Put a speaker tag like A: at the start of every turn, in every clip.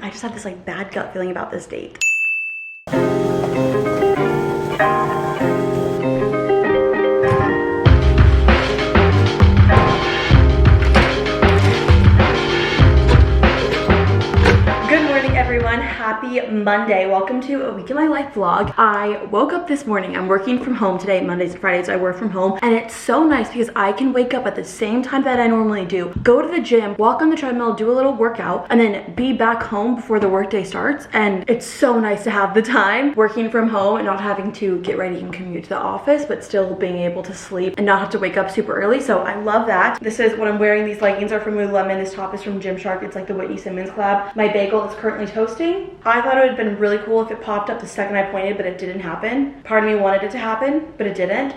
A: I just have this like bad gut feeling about this date. Happy Monday. Welcome to a week in my life vlog. I woke up this morning. I'm working from home today. Mondays and Fridays I work from home, and it's so nice because I can wake up at the same time that I normally do, go to the gym, walk on the treadmill, do a little workout, and then be back home before the workday starts. And it's so nice to have the time working from home and not having to get ready and commute to the office, but still being able to sleep and not have to wake up super early. So I love that. This is what I'm wearing. These leggings are from Lululemon. This top is from Gymshark. It's like the Whitney Simmons collab. My bagel is currently toasting. I thought it would have been really cool if it popped up the second I pointed, but it didn't happen. Part of me wanted it to happen, but it didn't.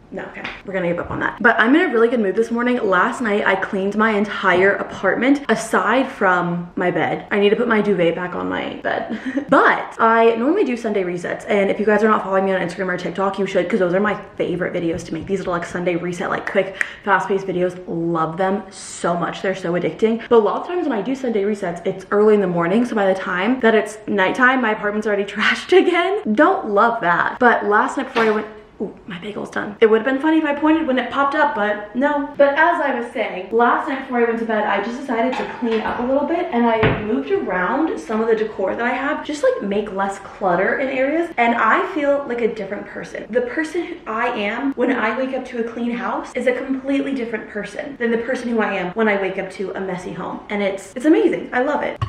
A: No, okay, we're gonna give up on that. But I'm in a really good mood this morning. Last night I cleaned my entire apartment aside from my bed. I need to put my duvet back on my bed. But I normally do Sunday resets, and if you guys are not following me on Instagram or TikTok, you should, because those are my favorite videos to make. These little like Sunday reset, like quick, fast-paced videos. Love them so much. They're so addicting. But a lot of times when I do Sunday resets, it's early in the morning, so by the time that it's nighttime, my apartment's already trashed again. Don't love that. But last night before I went, ooh, my bagel's done. It would have been funny if I pointed when it popped up, but no. But as I was saying, last night before I went to bed, I just decided to clean up a little bit, and I moved around some of the decor that I have, just like make less clutter in areas, and I feel like a different person. The person who I am when I wake up to a clean house is a completely different person than the person who I am when I wake up to a messy home, and it's amazing. I love it.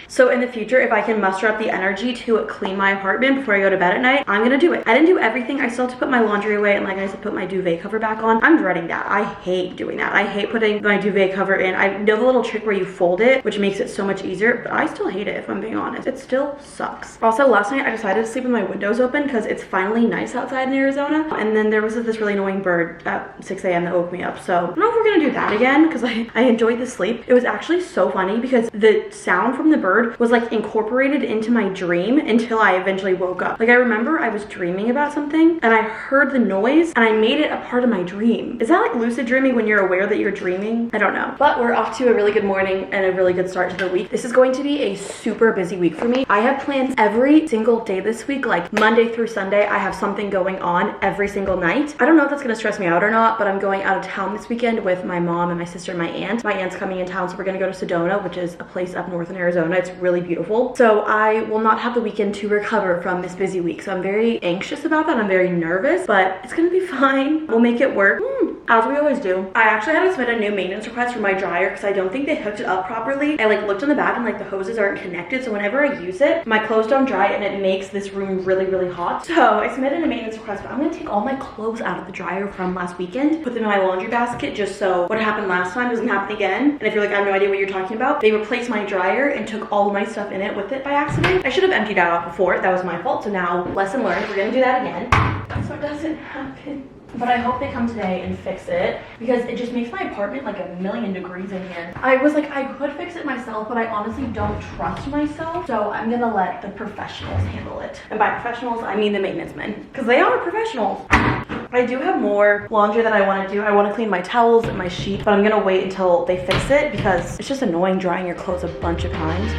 A: So in the future, if I can muster up the energy to clean my apartment before I go to bed at night, I'm gonna do it. I didn't do everything. I still have to put my laundry away, and like I said, put my duvet cover back on. I'm dreading that. I hate doing that. I hate putting my duvet cover in. I know the little trick where you fold it, which makes it so much easier, but I still hate it if I'm being honest. It still sucks. Also, last night I decided to sleep with my windows open because it's finally nice outside in Arizona. And then there was this really annoying bird at 6 a.m. that woke me up. So I don't know if we're gonna do that again because I enjoyed the sleep. It was actually so funny because the sound from the bird was like incorporated into my dream until I eventually woke up. Like I remember I was dreaming about something and I heard the noise and I made it a part of my dream. Is that like lucid dreaming when you're aware that you're dreaming? I don't know. But we're off to a really good morning and a really good start to the week. This is going to be a super busy week for me. I have plans every single day this week, like Monday through Sunday. I have something going on every single night. I don't know if that's gonna stress me out or not, but I'm going out of town this weekend with my mom and my sister and my aunt. My aunt's coming in town, so we're gonna go to Sedona, which is a place up north in Arizona. It's really beautiful. So I will not have the weekend to recover from this busy week. So I'm very anxious about that. I'm very nervous, but it's gonna be fine. We'll make it work. As we always do. I actually had to submit a new maintenance request for my dryer because I don't think they hooked it up properly. I like looked on the back and like the hoses aren't connected. So whenever I use it, my clothes don't dry and it makes this room really, really hot. So I submitted a maintenance request, but I'm gonna take all my clothes out of the dryer from last weekend, put them in my laundry basket just so what happened last time doesn't happen again. And if you're like, I have no idea what you're talking about, they replaced my dryer and took all of my stuff in it with it by accident. I should have emptied that out before. That was my fault. So now, lesson learned. We're gonna do that again so it doesn't happen. But I hope they come today and fix it because it just makes my apartment like 1,000,000 degrees in here. I was like, I could fix it myself, but I honestly don't trust myself. So I'm gonna let the professionals handle it. And by professionals, I mean the maintenance men, because they are professionals. I do have more laundry that I want to do. I want to clean my towels and my sheet, but I'm gonna wait until they fix it because it's just annoying drying your clothes a bunch of times.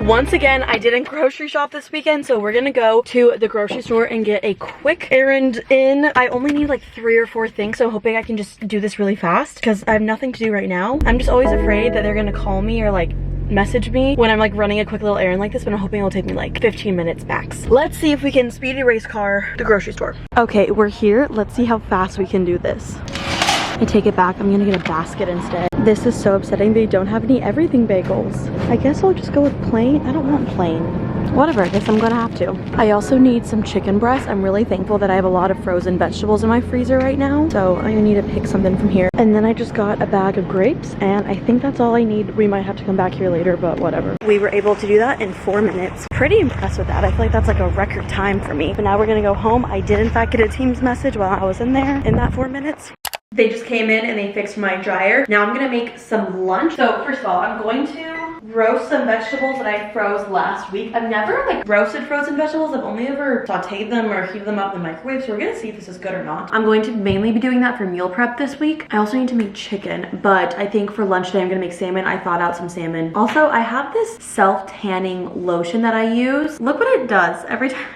A: Once again, I didn't grocery shop this weekend, so we're gonna go to the grocery store and get a quick errand in. I only need like 3 or 4 things, so I'm hoping I can just do this really fast because I have nothing to do right now. I'm just always afraid that they're gonna call me or like message me when I'm like running a quick little errand like this, but I'm hoping it'll take me like 15 minutes max. Let's see if we can speedy race car the grocery store. Okay, we're here. Let's see how fast we can do this. I take it back. I'm gonna get a basket instead. This is so upsetting. They don't have any everything bagels. I guess I'll just go with plain. I don't want plain. Whatever, I guess I'm gonna have to. I also need some chicken breast. I'm really thankful that I have a lot of frozen vegetables in my freezer right now. So I'm gonna need to pick something from here. And then I just got a bag of grapes, and I think that's all I need. We might have to come back here later, but whatever. We were able to do that in 4 minutes. Pretty impressed with that. I feel like that's like a record time for me. But now we're gonna go home. I did in fact get a Teams message while I was in there in that 4 minutes. They just came in and they fixed my dryer. Now I'm gonna make some lunch. So first of all, I'm going to roast some vegetables that I froze last week. I've never like roasted frozen vegetables. I've only ever sauteed them or heated them up in the microwave. So we're gonna see if this is good or not. I'm going to mainly be doing that for meal prep this week. I also need to make chicken, but I think for lunch today I'm gonna make salmon. I thawed out some salmon. Also, I have this self-tanning lotion that I use. Look what it does every time.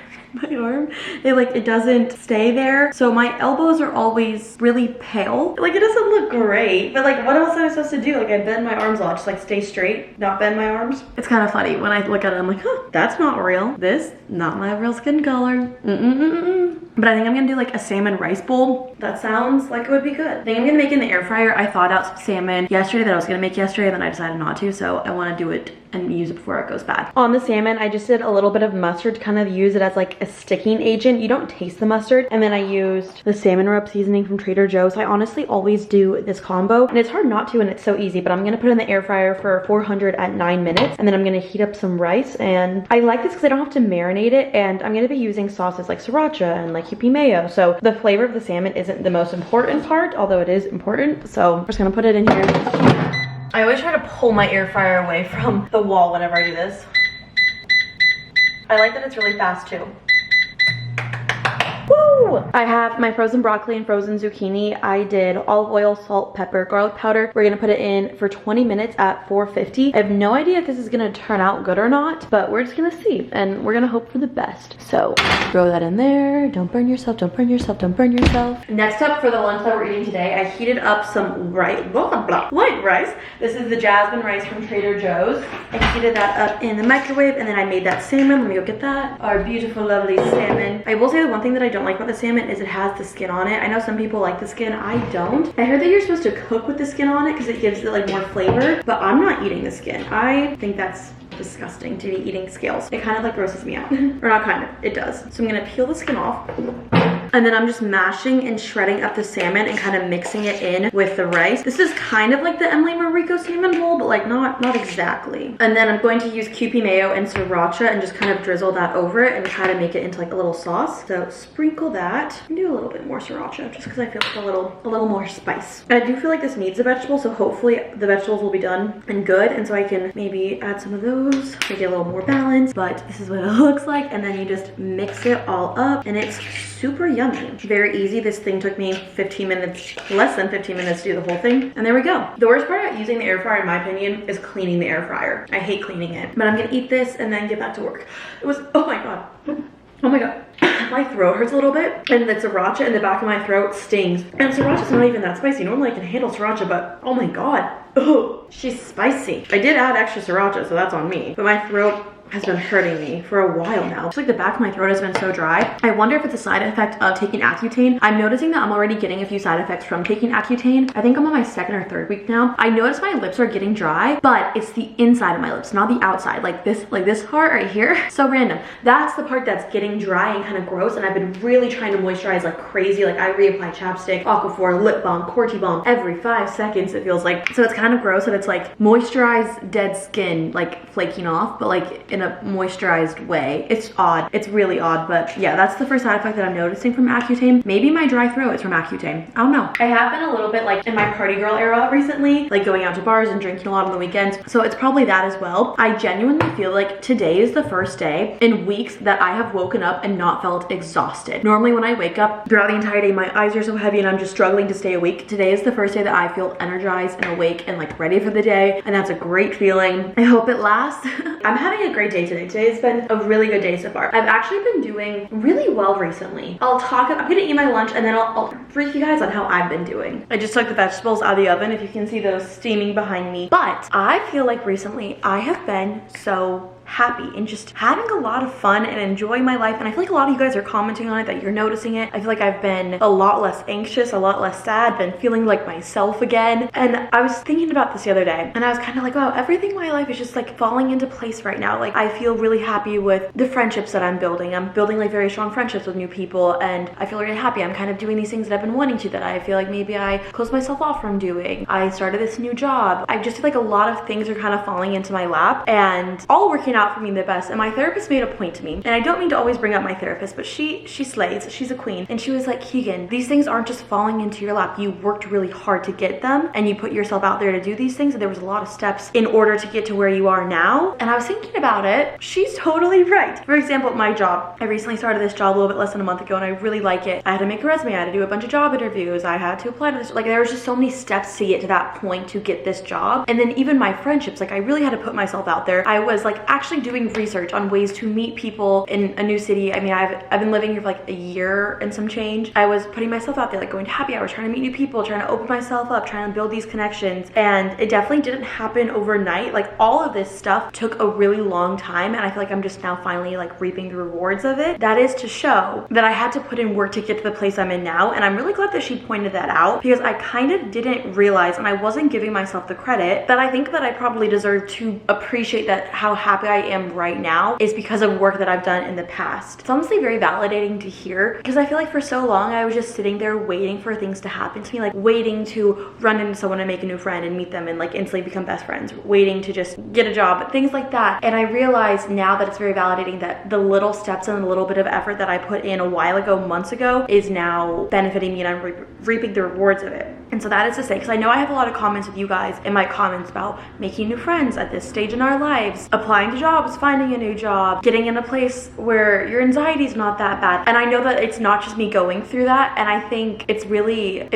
A: My arm, it doesn't stay there, so my elbows are always really pale. Like, it doesn't look great, but like, what else am I supposed to do? Like, I bend my arms a lot, just like stay straight, not bend my arms. It's kind of funny when I look at it, I'm like, huh, that's not real. This, not my real skin color. But I think I'm gonna do like a salmon rice bowl. That sounds like it would be good. I think I'm gonna make it in the air fryer. I thawed out some salmon yesterday that I was gonna make yesterday, and then I decided not to, so I wanna do it and use it before it goes bad. On the salmon, I just did a little bit of mustard to kind of use it as like a sticking agent. You don't taste the mustard. And then I used the salmon rub seasoning from Trader Joe's. I honestly always do this combo, and it's hard not to, and it's so easy, but I'm gonna put it in the air fryer for 400 at 9 minutes, and then I'm gonna heat up some rice. And I like this because I don't have to marinate it, and I'm gonna be using sauces like sriracha and like Kewpie mayo. So the flavor of the salmon isn't the most important part, although it is important. So I'm just gonna put it in here. I always try to pull my air fryer away from the wall whenever I do this. I like that it's really fast too. Woo! I have my frozen broccoli and frozen zucchini. I did olive oil, salt, pepper, garlic powder. We're gonna put it in for 20 minutes at 450. I have no idea if this is gonna turn out good or not, but we're just gonna see, and we're gonna hope for the best. So throw that in there. Don't burn yourself, don't burn yourself, don't burn yourself. Next up for the lunch that we're eating today, I heated up some white rice. This is the jasmine rice from Trader Joe's. I heated that up in the microwave, and then I made that salmon. Let me go get that. Our beautiful, lovely salmon. I will say the one thing that I don't like about the salmon is it has the skin on it. I know some people like the skin. I don't. I heard that you're supposed to cook with the skin on it because it gives it like more flavor, but I'm not eating the skin. I think that's disgusting to be eating scales. It kind of like grosses me out. Or not kind of, it does. So I'm gonna peel the skin off. And then I'm just mashing and shredding up the salmon and kind of mixing it in with the rice. This is kind of like the Emily Mariko salmon bowl, but like not exactly. And then I'm going to use Kewpie mayo and sriracha and just kind of drizzle that over it and try to make it into like a little sauce. So sprinkle that and do a little bit more sriracha just because I feel like a little more spice. And I do feel like this needs a vegetable, so hopefully the vegetables will be done and good. And so I can maybe add some of those, make it a little more balanced, but this is what it looks like. And then you just mix it all up and it's super yummy. Very easy. This thing took me 15 minutes, less than 15 minutes to do the whole thing. And there we go. The worst part about using the air fryer, in my opinion, is cleaning the air fryer. I hate cleaning it. But I'm gonna eat this and then get back to work. It was, oh my God. Oh my God. My throat hurts a little bit, and the sriracha in the back of my throat stings. And sriracha's not even that spicy. Normally I can handle sriracha, but oh my God. Oh, she's spicy. I did add extra sriracha, so that's on me. But my throat has been hurting me for a while now. Just like the back of my throat has been so dry. I wonder if it's a side effect of taking Accutane. I'm noticing that I'm already getting a few side effects from taking Accutane. I think I'm on my 2nd or 3rd week now. I notice my lips are getting dry, but it's the inside of my lips, not the outside. Like this part right here. So random. That's the part that's getting dry and kind of gross, and I've been really trying to moisturize like crazy. Like I reapply chapstick, Aquaphor, lip balm, Corti balm every 5 seconds it feels like. So it's kind of gross that it's like moisturized dead skin like flaking off, but like in a moisturized way. It's odd. It's really odd, but yeah, that's the first side effect that I'm noticing from Accutane. Maybe my dry throat is from Accutane. I don't know. I have been a little bit like in my party girl era recently, like going out to bars and drinking a lot on the weekends. So it's probably that as well. I genuinely feel like today is the first day in weeks that I have woken up and not felt exhausted. Normally when I wake up throughout the entire day, my eyes are so heavy and I'm just struggling to stay awake. Today is the first day that I feel energized and awake and like ready for the day, and that's a great feeling. I hope it lasts. I'm having a great day today. Today has been a really good day so far. I've actually been doing really well recently. I'm gonna eat my lunch and then I'll brief you guys on how I've been doing. I just took the vegetables out of the oven, if you can see those steaming behind me. But I feel like recently I have been so happy and just having a lot of fun and enjoying my life, and I feel like a lot of you guys are commenting on it, that you're noticing it. I feel like I've been a lot less anxious, a lot less sad, been feeling like myself again. And I was thinking about this the other day and I was kind of like, wow, everything in my life is just like falling into place right now. Like I feel really happy with the friendships that I'm building. I'm building like very strong friendships with new people, and I feel really happy. I'm kind of doing these things that I've been wanting to, that I feel like maybe I closed myself off from doing. I started this new job. I just feel like a lot of things are kind of falling into my lap and all working working out for me the best. And my therapist made a point to me, and I don't mean to always bring up my therapist, but she slays. She's a queen. And she was like, Keegan, these things aren't just falling into your lap. You worked really hard to get them, and you put yourself out there to do these things, and there was a lot of steps in order to get to where you are now. And I was thinking about it. She's totally right. For example, my job. I recently started this job a little bit less than a month ago, and I really like it. I had to make a resume. I had to do a bunch of job interviews. I had to apply to this. Like, there was just so many steps to get to that point to get this job. And then even my friendships, like, I really had to put myself out there. I was like actually doing research on ways to meet people in a new city. I mean, I've been living here for like a year and some change. I was putting myself out there, like going to happy hours, trying to meet new people, trying to open myself up, trying to build these connections. And it definitely didn't happen overnight. Like, all of this stuff took a really long time, and I feel like I'm just now finally like reaping the rewards of it. That is to show that I had to put in work to get to the place I'm in now. And I'm really glad that she pointed that out, because I kind of didn't realize, and I wasn't giving myself the credit that I think that I probably deserve to appreciate, that how happy I am right now is because of work that I've done in the past. It's honestly very validating to hear, because I feel like for so long I was just sitting there waiting for things to happen to me, like waiting to run into someone and make a new friend and meet them and like instantly become best friends, waiting to just get a job, things like that. And I realize now that it's very validating that the little steps and the little bit of effort that I put in a while ago, months ago, is now benefiting me, and I'm reaping the rewards of it. And so that is to say, because I know I have a lot of comments with you guys in my comments about making new friends at this stage in our lives, applying to jobs, finding a new job, getting in a place where your anxiety is not that bad. And I know that it's not just me going through that. And I think it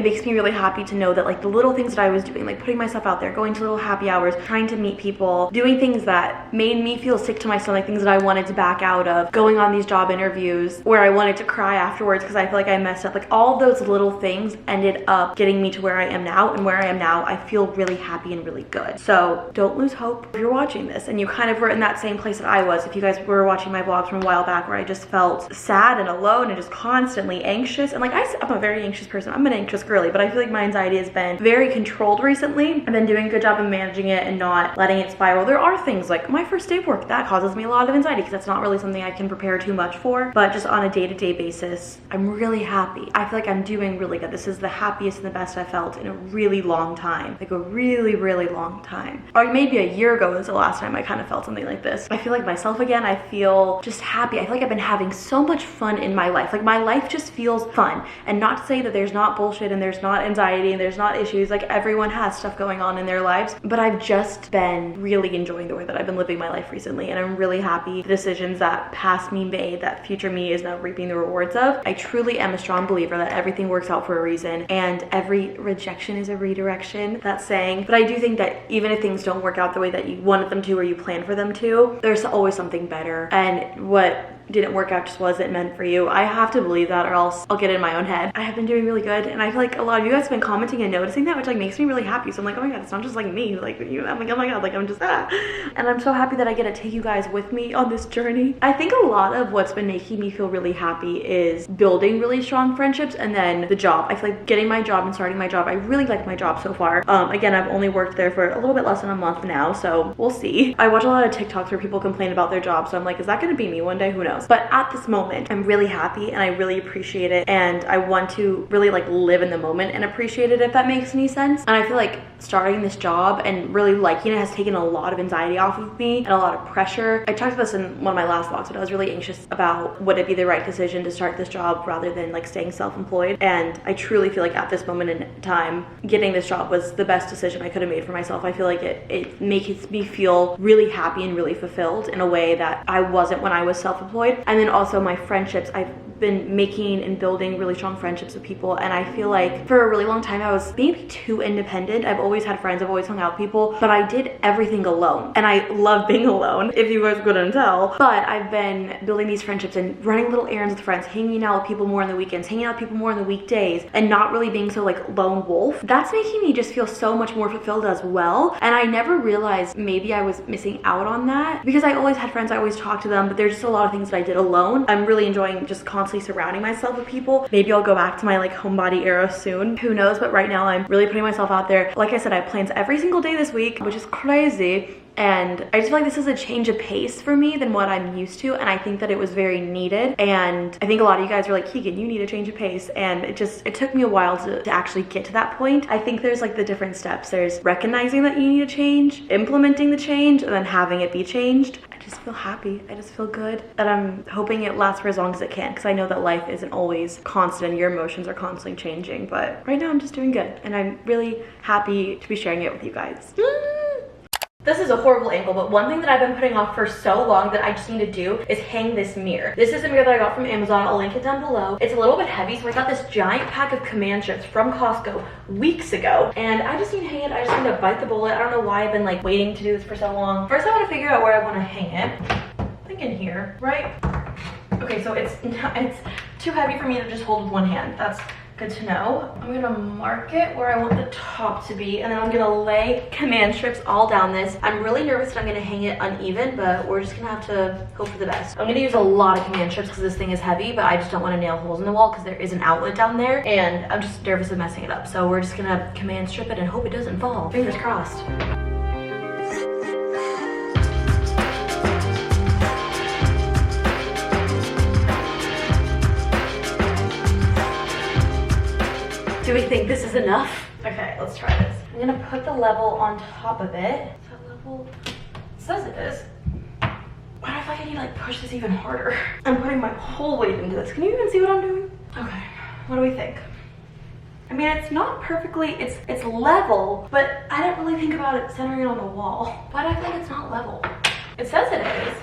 A: makes me really happy to know that like the little things that I was doing, like putting myself out there, going to little happy hours, trying to meet people, doing things that made me feel sick to my stomach, things that I wanted to back out of, going on these job interviews where I wanted to cry afterwards because I feel like I messed up. Like, all those little things ended up getting me to where I am now, and where I am now I feel really happy and really good. So don't lose hope. If you're watching this and you kind of were in that same place that I was, if you guys were watching my vlogs from a while back where I just felt sad and alone and just constantly anxious, and like I'm a very anxious person. I'm an anxious girly, but I feel like my anxiety has been very controlled recently. I've been doing a good job of managing it and not letting it spiral. There are things like my first day of work that causes me a lot of anxiety, because that's not really something I can prepare too much for, but just on a day-to-day basis I'm really happy. I feel like I'm doing really good. This is the happiest and the best I've felt in a really long time, like a really long time. Or maybe a year ago was the last time I kind of felt something like this. I feel like myself again. I feel just happy. I feel like I've been having so much fun in my life. Like, my life just feels fun. And not to say that there's not bullshit and there's not anxiety and there's not issues. Like, everyone has stuff going on in their lives, but I've just been really enjoying the way that I've been living my life recently, and I'm really happy the decisions that past me made, that future me is now reaping the rewards of. I truly am a strong believer that everything works out for a reason, and every rejection is a redirection, that saying. But I do think that even if things don't work out the way that you wanted them to or you planned for them to, there's always something better. And what didn't work out just wasn't meant for you. I have to believe that, or else I'll get in my own head. I have been doing really good, and I feel like a lot of you guys have been commenting and noticing that, which like makes me really happy. So I'm like, oh my god, it's not just like me, like you. I'm like, oh my god, like I'm just that. And I'm so happy that I get to take you guys with me on this journey. I think a lot of what's been making me feel really happy is building really strong friendships, and then the job. I feel like getting my job and starting my job, I really like my job so far. Again, I've only worked there for a little bit less than a month now, so we'll see. I watch a lot of TikToks where people complain about their job, so I'm like, is that gonna be me one day? Who knows? But at this moment, I'm really happy and I really appreciate it, and I want to really like live in the moment and appreciate it, if that makes any sense. And I feel like starting this job and really liking it has taken a lot of anxiety off of me and a lot of pressure. I talked about this in one of my last vlogs, but I was really anxious about would it be the right decision to start this job rather than like staying self-employed. And I truly feel like at this moment in time, getting this job was the best decision I could have made for myself. I feel like it makes me feel really happy and really fulfilled in a way that I wasn't when I was self-employed. And then also my friendships, I've been making and building really strong friendships with people, and I feel like for a really long time I was maybe too independent. I've always had friends, I've always hung out with people, but I did everything alone, and I love being alone, if you guys couldn't tell. But I've been building these friendships and running little errands with friends, hanging out with people more on the weekends, hanging out with people more on the weekdays, and not really being so like lone wolf. That's making me just feel so much more fulfilled as well. And I never realized maybe I was missing out on that, because I always had friends, I always talked to them, but there's just a lot of things that I did alone. I'm really enjoying just constantly surrounding myself with people. Maybe I'll go back to my like homebody era soon, who knows. But right now I'm really putting myself out there. Like I said, I have plans every single day this week, which is crazy. And I just feel like this is a change of pace for me than what I'm used to, and I think that it was very needed. And I think a lot of you guys are like, Keegan, you need a change of pace, and it took me a while to actually get to that point. I think there's like the different steps. There's recognizing that you need a change, implementing the change, and then having it be changed. I I just feel happy. I just feel good. And I'm hoping it lasts for as long as it can, because I know that life isn't always constant. Your emotions are constantly changing, but right now I'm just doing good. And I'm really happy to be sharing it with you guys. This is a horrible angle, but one thing that I've been putting off for so long that I just need to do is hang this mirror. This is a mirror that I got from Amazon. I'll link it down below. It's a little bit heavy, so I got this giant pack of command strips from Costco weeks ago, and I just need to hang it. I just need to bite the bullet. I don't know why I've been like waiting to do this for so long. First, I want to figure out where I want to hang it. I think in here, right? Okay, so it's too heavy for me to just hold with one hand. That's good to know. I'm gonna mark it where I want the top to be, and then I'm gonna lay command strips all down this. I'm really nervous that I'm gonna hang it uneven, but we're just gonna have to hope for the best. I'm gonna use a lot of command strips because this thing is heavy, but I just don't want to nail holes in the wall because there is an outlet down there, and I'm just nervous of messing it up. So we're just gonna command strip it and hope it doesn't fall. Fingers crossed. Do we think this is enough? Okay, let's try this. I'm gonna put the level on top of it. Is that level? It says it is. Why do I feel like I need to like push this even harder? I'm putting my whole weight into this. Can you even see what I'm doing? Okay, what do we think? I mean, it's not perfectly, it's level, but I didn't really think about it centering it on the wall. Why do I feel like it's not level? It says it is.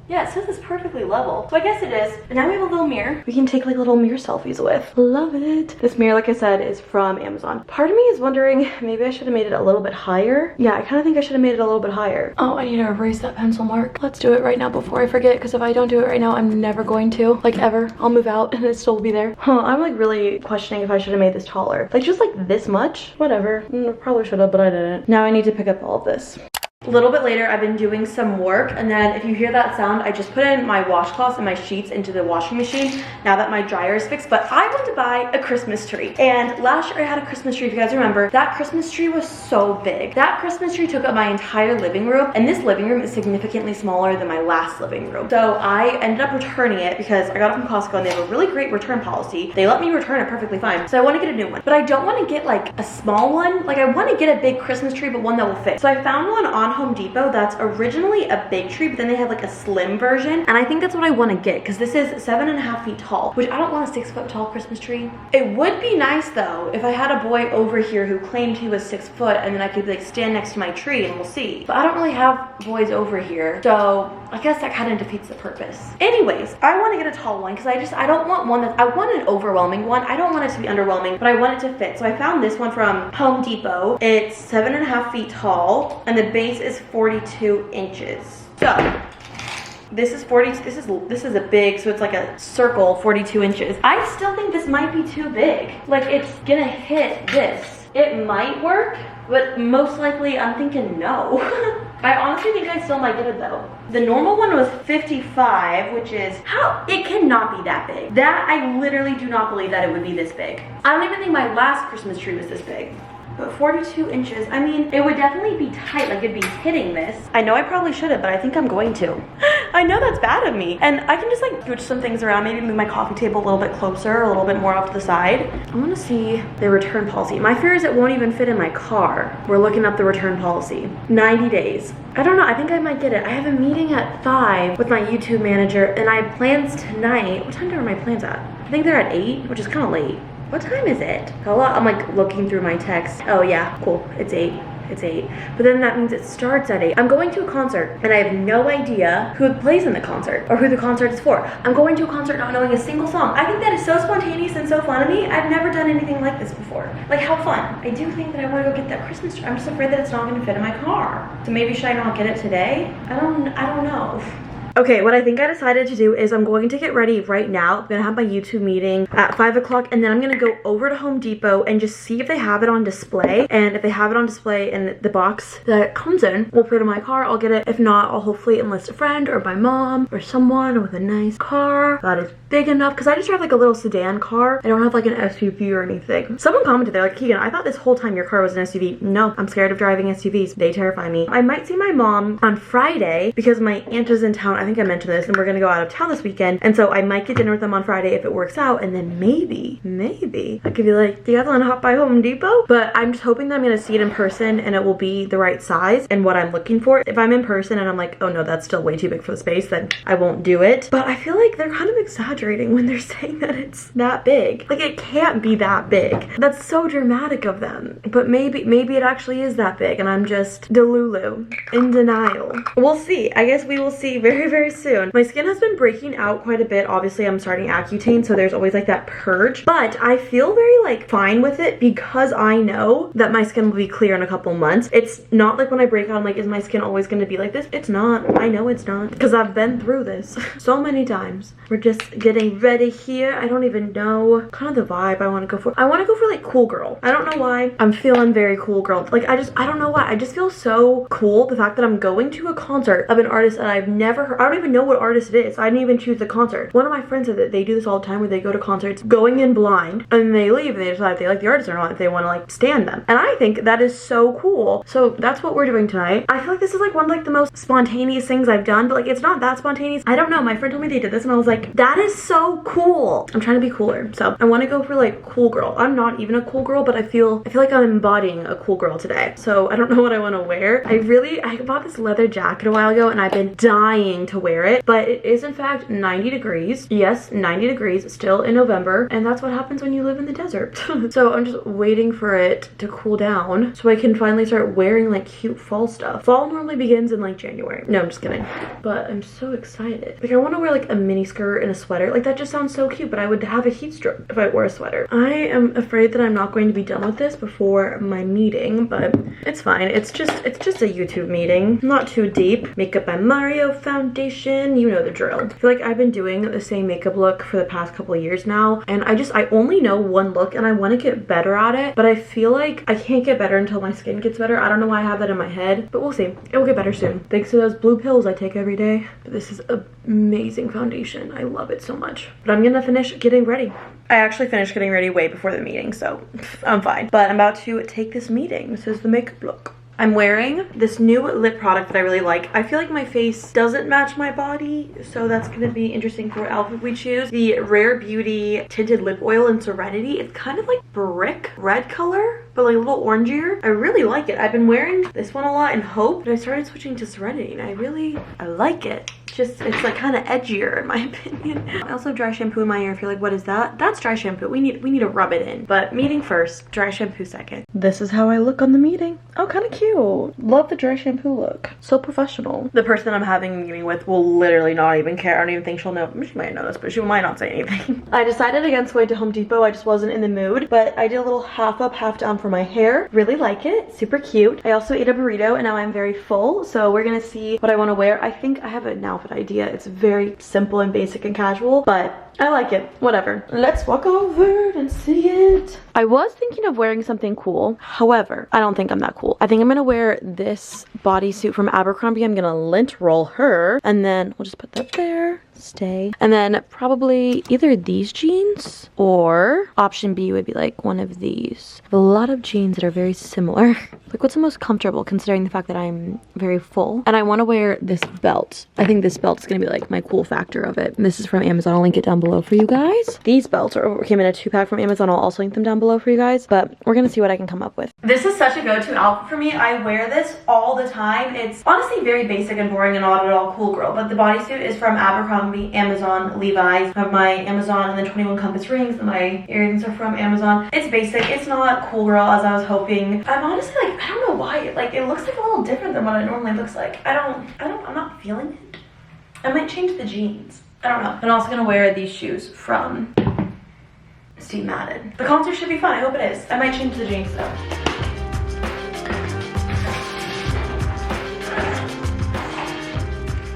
A: Yeah, it says it's perfectly level. So I guess it is. And now we have a little mirror we can take like little mirror selfies with. Love it. This mirror, like I said, is from Amazon. Part of me is wondering, maybe I should have made it a little bit higher. Yeah, I kind of think I should have made it a little bit higher. Oh, I need to erase that pencil mark. Let's do it right now before I forget, because if I don't do it right now, I'm never going to. Like ever. I'll move out and it still will be there. Huh, I'm like really questioning if I should have made this taller. Like just like this much? Whatever. Probably should have, but I didn't. Now I need to pick up all of this. A little bit later, I've been doing some work, and then if you hear that sound, I just put in my washcloths and my sheets into the washing machine now that my dryer is fixed. But I went to buy a Christmas tree, and last year I had a Christmas tree. If you guys remember, that Christmas tree was so big. That Christmas tree took up my entire living room, and this living room is significantly smaller than my last living room. So I ended up returning it because I got it from Costco, and they have a really great return policy. They let me return it perfectly fine. So I want to get a new one, but I don't want to get like a small one. Like I want to get a big Christmas tree, but one that will fit. So I found one on Home Depot that's originally a big tree, but then they have like a slim version, and I think that's what I want to get because this is 7.5 feet tall, which I don't want a 6 foot tall Christmas tree. It would be nice though if I had a boy over here who claimed he was 6 foot, and then I could like stand next to my tree and we'll see. But I don't really have boys over here, so I guess that kind of defeats the purpose. Anyways, I want to get a tall one because I don't want one that, I want an overwhelming one. I don't want it to be underwhelming, but I want it to fit. So I found this one from Home Depot. It's 7.5 feet tall, and the base is 42 inches. So this is this is a big, so it's like a circle, 42 inches. I still think this might be too big. Like it's gonna hit this. It might work, but most likely I'm thinking no. I honestly think I still might get it though. The normal one was 55, which is how it cannot be that big. That I literally do not believe that it would be this big. I don't even think my last Christmas tree was this big. But 42 inches, I mean, it would definitely be tight, like it'd be hitting this. I know I probably shouldn't, but I think I'm going to. I know that's bad of me. And I can just like switch some things around, maybe move my coffee table a little bit closer, a little bit more off to the side. I wanna see the return policy. My fear is it won't even fit in my car. We're looking up the return policy. 90 days. I don't know, I think I might get it. I have a meeting at 5 with my YouTube manager, and I have plans tonight. What time are my plans at? I think they're at 8, which is kind of late. What time is it? Hello? I'm like looking through my text. Oh yeah, cool. It's 8. It's 8. But then that means it starts at 8. I'm going to a concert, and I have no idea who plays in the concert or who the concert is for. I'm going to a concert not knowing a single song. I think that is so spontaneous and so fun of me. I've never done anything like this before. Like how fun. I do think that I want to go get that Christmas tree. I'm just afraid that it's not going to fit in my car. So maybe should I not get it today? I don't know. Okay, what I think I decided to do is I'm going to get ready right now. I'm gonna have my YouTube meeting at 5 o'clock, and then I'm gonna go over to Home Depot and just see if they have it on display. And if they have it on display and the box that it comes in will fit in my car, I'll get it. If not, I'll hopefully enlist a friend or my mom or someone with a nice car that is big enough, because I just drive like a little sedan car. I don't have like an SUV or anything. Someone commented, they're like, Keegan, I thought this whole time your car was an SUV. No, I'm scared of driving SUVs. They terrify me. I might see my mom on Friday because my aunt is in town. I think I mentioned this, and we're gonna go out of town this weekend, and so I might get dinner with them on Friday if it works out, and then maybe I could be like, do you guys want to hop by Home Depot? But I'm just hoping that I'm gonna see it in person and it will be the right size and what I'm looking for. If I'm in person and I'm like, oh no, that's still way too big for the space, then I won't do it. But I feel like they're kind of exaggerating when they're saying that it's that big. Like, it can't be that big. That's so dramatic of them. But maybe it actually is that big and I'm just delulu, in denial. We'll see. I guess we will see very, very soon. My skin has been breaking out quite a bit. Obviously, I'm starting Accutane, so there's always like that purge. But I feel very like fine with it because I know that my skin will be clear in a couple months. It's not like when I break out, I'm like, is my skin always going to be like this? It's not. I know it's not because I've been through this so many times. We're just getting ready here. I don't even know kind of the vibe I want to go for. I want to go for like cool girl. I don't know why. I'm feeling very cool girl. Like, I don't know why. I just feel so cool. The fact that I'm going to a concert of an artist that I've never heard. I don't even know what artist it is. I didn't even choose the concert. One of my friends said that they do this all the time where they go to concerts going in blind and they leave and they decide if they like the artist or not, if they want to like stand them. And I think that is so cool. So that's what we're doing tonight. I feel like this is like one of like the most spontaneous things I've done, but like it's not that spontaneous. I don't know. My friend told me they did this and I was like, that is so cool. I'm trying to be cooler. So I want to go for like cool girl. I'm not even a cool girl, but I feel like I'm embodying a cool girl today. So I don't know what I want to wear. I bought this leather jacket a while ago and I've been dying to wear it, but it is in fact 90 degrees. Yes, 90 degrees still in November, and that's what happens when you live in the desert. So I'm just waiting for it to cool down so I can finally start wearing like cute fall stuff. Fall normally begins in like January. No, I'm just kidding. But I'm so excited. Like, I want to wear like a mini skirt and a sweater. Like, that just sounds so cute, but I would have a heat stroke if I wore a sweater. I am afraid that I'm not going to be done with this before my meeting, but it's fine. It's just a YouTube meeting. Not too deep. Makeup by Mario foundation. You know the drill. I feel like I've been doing the same makeup look for the past couple of years now, and I only know one look and I want to get better at it, but I feel like I can't get better until my skin gets better. I don't know why I have that in my head, but we'll see. It will get better soon. Thanks to those blue pills I take every day. But this is amazing foundation. I love it so much. But I'm gonna finish getting ready. I actually finished getting ready way before the meeting, so I'm fine. But I'm about to take this meeting. This is the makeup look. I'm wearing this new lip product that I really like. I feel like my face doesn't match my body, so that's gonna be interesting for what outfit we choose. The Rare Beauty Tinted Lip Oil in Serenity. It's kind of like brick red color, but like a little orangier. I really like it. I've been wearing this one a lot in Hope, but I started switching to Serenity, and I like it. It's like kind of edgier in my opinion. I also have dry shampoo in my hair. If you're like, what is that? That's dry shampoo. We need to rub it in. But meeting first, dry shampoo second. This is how I look on the meeting. Oh, kind of cute. Love the dry shampoo look. So professional. The person I'm having a meeting with will literally not even care. I don't even think she'll know. She might know this, but she might not say anything. I decided against going to Home Depot. I just wasn't in the mood, but I did a little half up, half down for my hair. Really like it. Super cute. I also ate a burrito and now I'm very full, so we're gonna see what I want to wear. I think I have an outfit idea. It's very simple and basic and casual, but I like it. Whatever. Let's walk over and see it. I was thinking of wearing something cool. However, I don't think I'm that cool. I think I'm gonna wear this bodysuit from Abercrombie. I'm gonna lint roll her, and then we'll just put that there. Stay. And then probably either these jeans or option B would be like one of these. I have a lot of jeans that are very similar. Like, what's the most comfortable considering the fact that I'm very full? And I want to wear this belt. I think this belt is going to be like my cool factor of it. And this is from Amazon. I'll link it down below for you guys. These belts came in a 2-pack from Amazon. I'll also link them down below for you guys, but we're going to see what I can come up with. This is such a go-to outfit for me. I wear this all the time. It's honestly very basic and boring and not at all cool girl, but the bodysuit is from Abercrombie, Amazon, Levi's. I have my Amazon and then 21 Compass rings, and my earrings are from Amazon. It's basic. It's not cool girl as I was hoping. I'm honestly like, I don't know why. Like, it looks like a little different than what it normally looks like. I'm not feeling it. I might change the jeans. I don't know. I'm also gonna wear these shoes from Steve Madden. The concert should be fun. I hope it is. I might change the jeans though.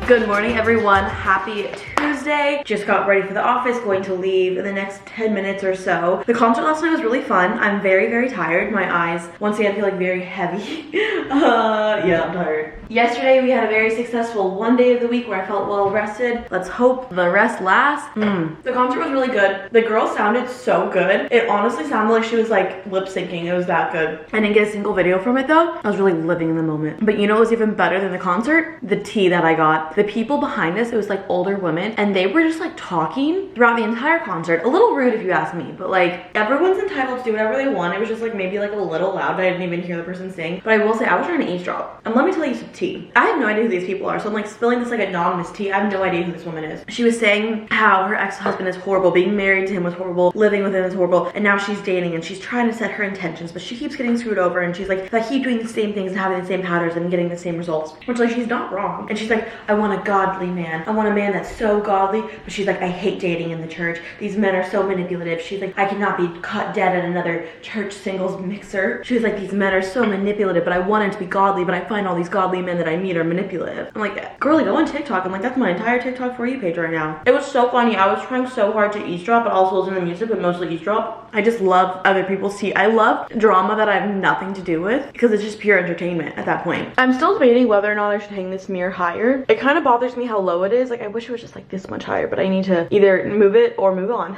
A: Good morning, everyone. Happy Tuesday. today. Just got ready for the office, going to leave in the next 10 minutes or so. The concert last night was really fun. I'm very, very tired. My eyes, once again, feel like very heavy. Yeah, I'm tired. Yesterday, we had a very successful one day of the week where I felt well rested. Let's hope the rest lasts. The concert was really good. The girl sounded so good. It honestly sounded like she was like lip syncing. It was that good. I didn't get a single video from it though. I was really living in the moment. But you know what was even better than the concert? The tea that I got. The people behind us, it was like older women, and they were just like talking throughout the entire concert. A little rude if you ask me, but like everyone's entitled to do whatever they want. It was just like maybe like a little loud. I didn't even hear the person sing. But I will say I was trying to eavesdrop. And let me tell you some tea. I have no idea who these people are, so I'm like spilling this like anonymous tea. I have no idea who this woman is. She was saying how her ex-husband is horrible, being married to him was horrible, living with him is horrible, and now she's dating and she's trying to set her intentions, but she keeps getting screwed over, and she's like, if I keep doing the same things and having the same patterns and getting the same results, which like she's not wrong. And she's like, I want a godly man. I want a man that's so godly, but she's like, I hate dating in the church. These men are so manipulative. She's like, I cannot be caught dead at another church singles mixer. She was like, these men are so manipulative, but I want him to be godly, but I find all these godly men that I meet are manipulative. I'm like, girlie, go on TikTok. I'm like, that's my entire TikTok For You page right now. It was so funny. I was trying so hard to eavesdrop, but also listen to music, but mostly eavesdrop. I just love other people's tea. I love drama that I have nothing to do with because it's just pure entertainment at that point. I'm still debating whether or not I should hang this mirror higher. It kind of bothers me how low it is. Like, I wish it was just like this much higher, but I need to either move it or move on.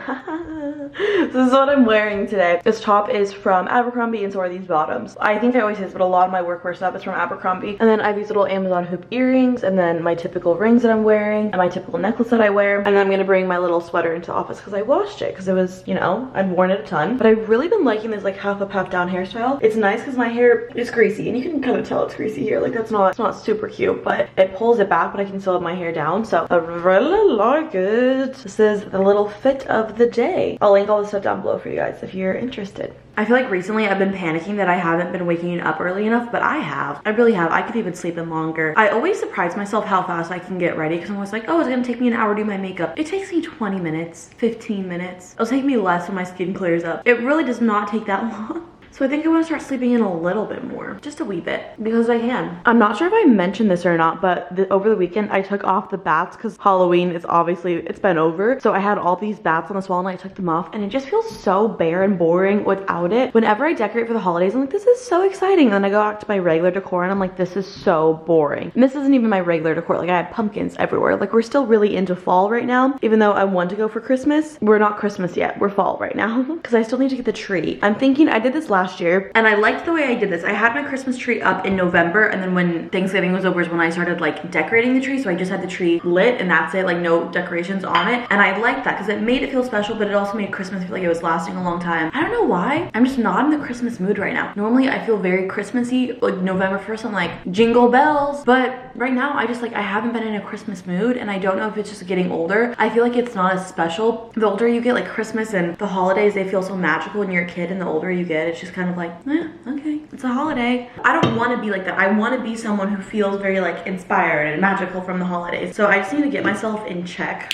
A: This is what I'm wearing today. This top is from Abercrombie, and so are these bottoms. I think I always say this, but a lot of my workwear stuff is from Abercrombie. And then I have these little Amazon hoop earrings, and then my typical rings that I'm wearing, and my typical necklace that I wear. And then I'm gonna bring my little sweater into the office because I washed it because it was, you know, I've worn it a ton. But I've really been liking this like half up, half down hairstyle. It's nice because my hair is greasy, and you can kind of tell it's greasy here. Like it's not super cute, but it pulls it back, but I can still have my hair down. So I really like it. This is the little fit of the day. I'll link all the stuff down below for you guys if you're interested. I feel like recently I've been panicking that I haven't been waking up early enough, but I have. I really have. I could even sleep in longer. I always surprise myself how fast I can get ready because I'm always like, oh, it's gonna take me an hour to do my makeup. It takes me 20 minutes, 15 minutes. It'll take me less when my skin clears up. It really does not take that long. So I think I want to start sleeping in a little bit more, just a wee bit, because I can. I'm not sure if I mentioned this or not, but over the weekend I took off the bats because Halloween is obviously, it's been over. So I had all these bats on this wall and I took them off, and it just feels so bare and boring without it. Whenever I decorate for the holidays, I'm like, this is so exciting. And then I go back to my regular decor and I'm like, this is so boring. And this isn't even my regular decor. Like I have pumpkins everywhere. Like we're still really into fall right now, even though I want to go for Christmas. We're not Christmas yet. We're fall right now because I still need to get the tree. I'm thinking I did this last year and I liked the way I did this. I had my Christmas tree up in November, and then when Thanksgiving was over is when I started like decorating the tree. So I just had the tree lit and that's it, like no decorations on it. And I liked that because it made it feel special, but it also made Christmas feel like it was lasting a long time. I don't know why. I'm just not in the Christmas mood right now. Normally I feel very Christmassy, like November 1st, I'm like jingle bells. But right now I just like, I haven't been in a Christmas mood, and I don't know if it's just getting older. I feel like it's not as special. The older you get, like Christmas and the holidays, they feel so magical when you're a kid, and the older you get, it's just kind of like, okay, it's a holiday. I don't want to be like that. I want to be someone who feels very like inspired and magical from the holidays. So I just need to get myself in check.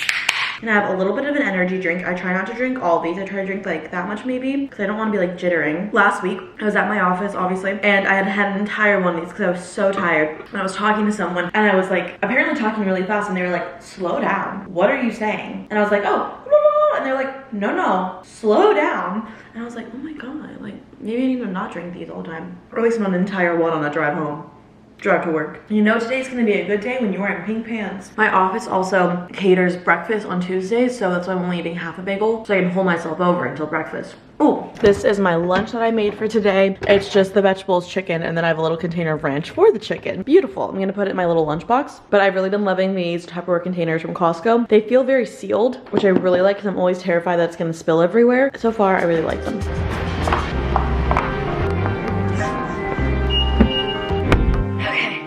A: And I have a little bit of an energy drink. I try not to drink all these. I try to drink like that much maybe because I don't want to be like jittering. Last week I was at my office obviously, and I had an entire one of these because I was so tired. And I was talking to someone and I was like apparently talking really fast, and they were like, slow down, what are you saying? And I was like, oh, and they're like, no, slow down. And I was like, oh my god, like maybe I need to not drink these all the time, or at least not an entire one on the drive home. Drive to work. You know today's gonna be a good day when you're wearing pink pants. My office also caters breakfast on Tuesdays, so that's why I'm only eating half a bagel, so I can hold myself over until breakfast. Oh, this is my lunch that I made for today. It's just the vegetables, chicken, and then I have a little container of ranch for the chicken. Beautiful. I'm gonna put it in my little lunchbox. But I've really been loving these Tupperware containers from Costco. They feel very sealed, which I really like because I'm always terrified that it's gonna spill everywhere. So far, I really like them.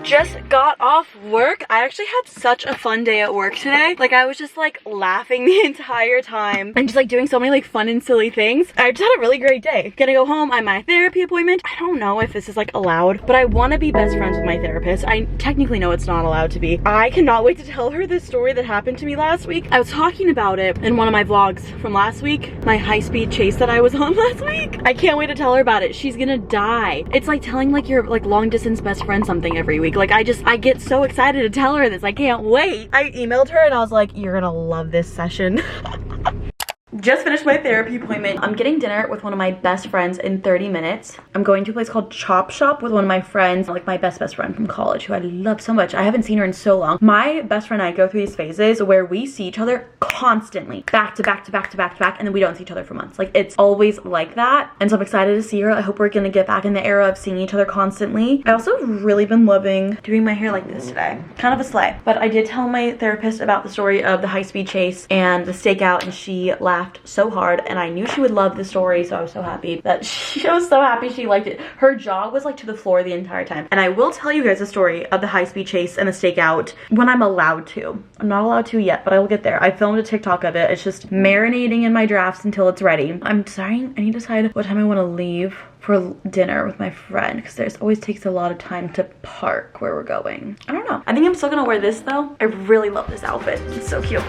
A: Just got off work. I actually had such a fun day at work today. Like I was just like laughing the entire time and just like doing so many like fun and silly things. I just had a really great day. Gonna go home. I'm at my therapy appointment. I don't know if this is like allowed, but I want to be best friends with my therapist. I technically know it's not allowed to be. I cannot wait to tell her this story that happened to me last week. I was talking about it in one of my vlogs from last week, my high-speed chase that I was on last week. I can't wait to tell her about it. She's gonna die. It's like telling like your like long distance best friend something every week. Like I get so excited to tell her this. I can't wait. I emailed her and I was like, you're gonna love this session. Just finished my therapy appointment. I'm getting dinner with one of my best friends in 30 minutes. I'm going to a place called Chop Shop with one of my friends, like my best friend from college, who I love so much. I haven't seen her in so long. My best friend and I go through these phases where we see each other constantly, back to back to back to back to back, and then we don't see each other for months. Like it's always like that. And so I'm excited to see her. I hope we're gonna get back in the era of seeing each other constantly. I also really been loving doing my hair like this today. Kind of a slay. But I did tell my therapist about the story of the high-speed chase and the stakeout, and she laughed so hard, and I knew she would love the story, so I was so happy that she was so happy she liked it. Her jaw was like to the floor the entire time. And I will tell you guys the story of the high-speed chase and the stakeout when I'm allowed to. I'm not allowed to yet, but I will get there. I filmed a TikTok of it. It's just marinating in my drafts until it's ready. I'm sorry, I need to decide what time I want to leave for dinner with my friend, because there's always takes a lot of time to park where we're going. I don't know. I think I'm still gonna wear this though. I really love this outfit. It's so cute.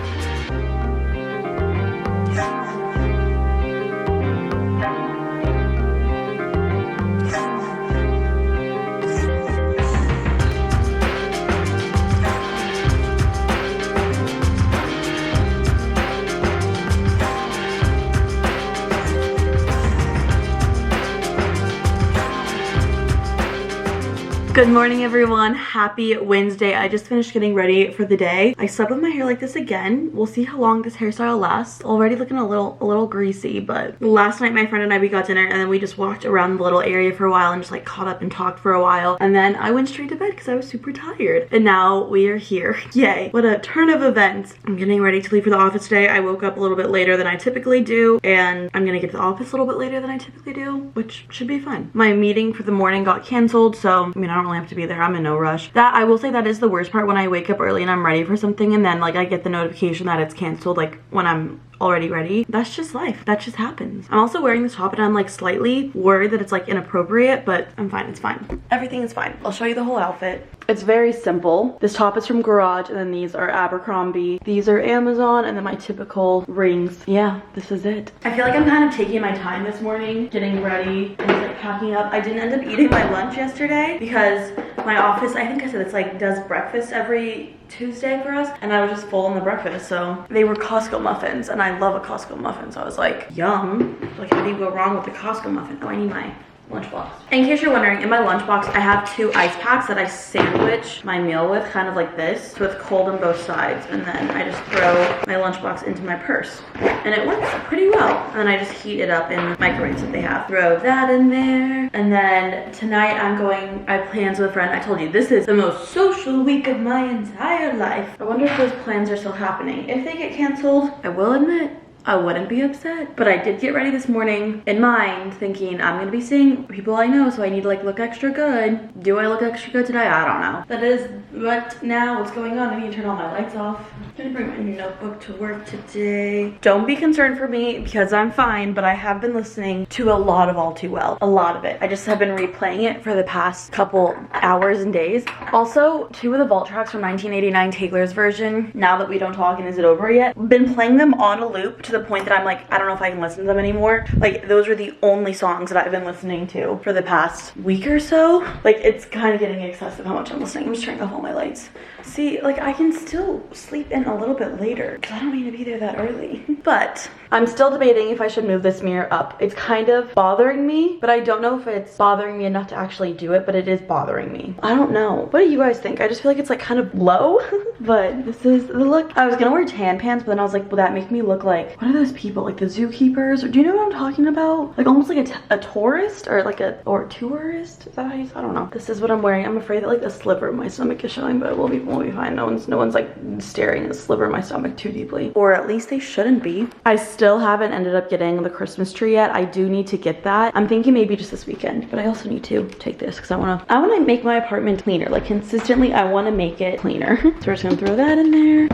A: Good morning, everyone. Happy Wednesday. I just finished getting ready for the day. I slept with my hair like this again. We'll see how long this hairstyle lasts. Already looking a little greasy, but last night my friend and I, we got dinner and then we just walked around the little area for a while and just like caught up and talked for a while. And then I went straight to bed because I was super tired. And now we are here. Yay. What a turn of events. I'm getting ready to leave for the office today. I woke up a little bit later than I typically do, and I'm gonna get to the office a little bit later than I typically do, which should be fun. My meeting for the morning got canceled, so I mean, I don't really have to be there. I'm in no rush. That, I will say, that is the worst part, when I wake up early and I'm ready for something and then like I get the notification that it's canceled like when I'm already ready. That's just life. That just happens. I'm also wearing this top and I'm like slightly worried that it's like inappropriate, but I'm fine. It's fine. Everything is fine. I'll show you the whole outfit. It's very simple. This top is from Garage, and then these are Abercrombie. These are Amazon, and then my typical rings. Yeah, this is it. I feel like I'm kind of taking my time this morning, getting ready and just like packing up. I didn't end up eating my lunch yesterday because my office, I think I said, it's like does breakfast every Tuesday for us, and I was just full on the breakfast, so they were Costco muffins, and I love a Costco muffin, so I was like, yum. Like, how do you go wrong with the Costco muffin? Oh, I need my lunchbox. In case you're wondering, in my lunchbox I have 2 ice packs that I sandwich my meal with, kind of like this, so it's cold on both sides, and then I just throw my lunchbox into my purse, and it works pretty well. And then I just heat it up in microwaves that they have. Throw that in there, and then tonight I have plans with a friend. I told you, this is the most social week of my entire life. I wonder if those plans are still happening. If they get canceled, I will admit, I wouldn't be upset. But I did get ready this morning in mind, thinking I'm gonna be seeing people I know, so I need to like look extra good. Do I look extra good today? I don't know. That is what now, what's going on. I need to turn all my lights off. I'm gonna bring my new notebook to work today. Don't be concerned for me because I'm fine, but I have been listening to a lot of All Too Well. A lot of it. I just have been replaying it for the past couple hours and days. Also, 2 of the vault tracks from 1989 Taylor's version, Now That We Don't Talk and Is It Over Yet? Been playing them on a loop to the point that I'm like, I don't know if I can listen to them anymore. Like, those are the only songs that I've been listening to for the past week or so. Like, it's kind of getting excessive how much I'm listening. I'm just turning off all my lights. See, like, I can still sleep in a little bit later because I don't need to be there that early. But I'm still debating if I should move this mirror up. It's kind of bothering me, but I don't know if it's bothering me enough to actually do it, but it is bothering me. I don't know. What do you guys think? I just feel like it's like kind of low, but this is the look. I was gonna wear tan pants, but then I was like, will that make me look like, what are those people, like the zookeepers? Do you know what I'm talking about? Like almost like a tourist, or like a tourist? Is that how you say? I don't know. This is what I'm wearing. I'm afraid that like a sliver of my stomach is showing, but we'll be fine. No one's like staring at the sliver of my stomach too deeply, or at least they shouldn't be. I still haven't ended up getting the Christmas tree yet. I do need to get that. I'm thinking maybe just this weekend, but I also need to take this because I want to make my apartment cleaner. Like consistently, I want to make it cleaner. So we're just gonna throw that in there.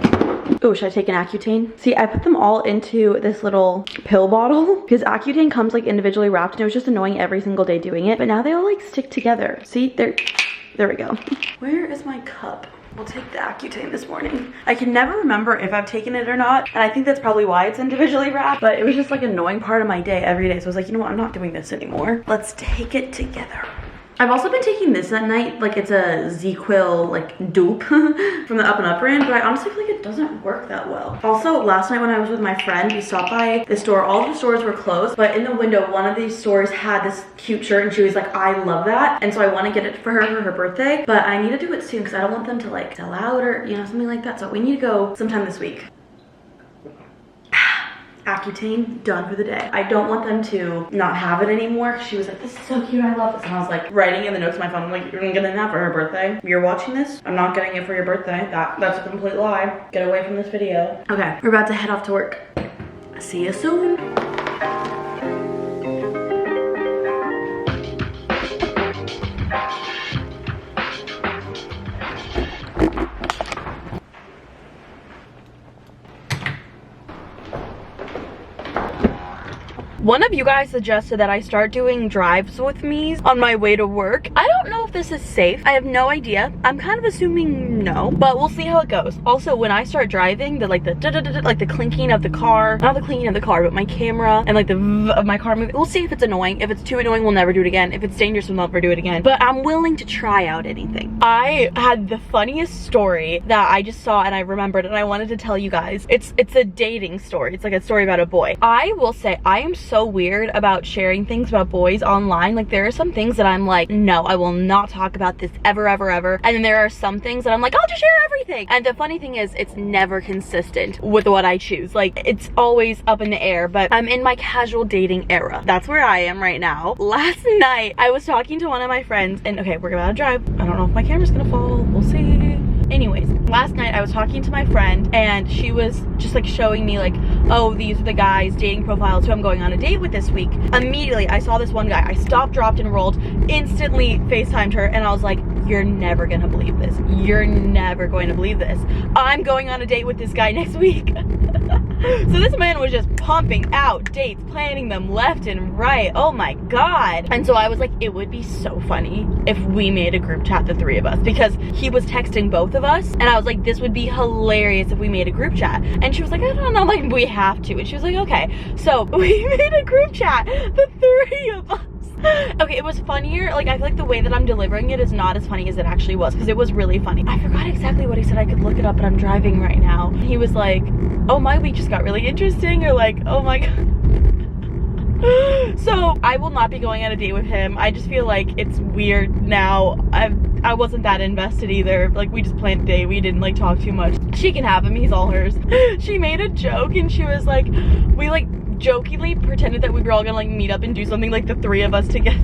A: Oh, should I take an Accutane? See, I put them all into this little pill bottle because Accutane comes like individually wrapped, and it was just annoying every single day doing it, but now they all like stick together. See, there we go. Where is my cup? We'll take the Accutane this morning. I can never remember if I've taken it or not, and I think that's probably why it's individually wrapped, but it was just like an annoying part of my day every day. So I was like, you know what, I'm not doing this anymore. Let's take it together. I've also been taking this at night, like it's a ZzzQuil like dupe from the Up and Up brand, but I honestly feel like it doesn't work that well. Also, last night when I was with my friend, we stopped by the store. All of the stores were closed, but in the window, one of these stores had this cute shirt and she was like, I love that. And so I want to get it for her birthday, but I need to do it soon because I don't want them to like sell out or, you know, something like that. So we need to go sometime this week. Accutane, done for the day. I don't want them to not have it anymore. She was like, this is so cute, I love this. And I was like writing in the notes on my phone, I'm like, you're gonna get that for her birthday. You're watching this, I'm not getting it for your birthday. That's a complete lie. Get away from this video. Okay, we're about to head off to work. See you soon. One of you guys suggested that I start doing drives with me on my way to work. I don't know if this is safe. I have no idea. I'm kind of assuming no, but we'll see how it goes. Also, when I start driving, like the clinking of the car, not the clinking of the car, but my camera and like the of my car moving. We'll see if it's annoying. If it's too annoying, we'll never do it again. If it's dangerous, we'll never do it again. But I'm willing to try out anything. I had the funniest story that I just saw and I remembered and I wanted to tell you guys. It's a dating story. It's like a story about a boy. I will say I am so weird about sharing things about boys online. Like there are some things that I'm like, no, I will not talk about this ever. And then there are some things that I'm like, I'll just share everything. And the funny thing is, it's never consistent with what I choose. Like it's always up in the air, but I'm in my casual dating era. That's where I am right now. Last night, I was talking to one of my friends and okay, we're about to drive. I don't know if my camera's gonna fall. We'll see. Anyways, last night I was talking to my friend and she was just like showing me like, oh, these are the guys' dating profiles who I'm going on a date with this week. Immediately, I saw this one guy. I stopped, dropped, and rolled, instantly FaceTimed her and I was like, you're never gonna believe this. You're never going to believe this. I'm going on a date with this guy next week. So this man was just pumping out dates, planning them left and right. Oh my God. And so I was like, it would be so funny if we made a group chat, the three of us, because he was texting both of us. And I was like, this would be hilarious if we made a group chat. And she was like, I don't know, like we have to. And she was like, okay. So we made a group chat, the three of us. Okay, it was funnier. Like I feel like the way that I'm delivering it is not as funny as it actually was because it was really funny. I forgot exactly what he said. I could look it up, but I'm driving right now. He was like, oh, my week just got really interesting, or like, oh my God. So I will not be going on a date with him. I just feel like it's weird now. I wasn't that invested either. Like we just planned a date. We didn't like talk too much. She can have him. He's all hers. She made a joke and she was like, we like jokingly pretended that we were all gonna like meet up and do something like the three of us together.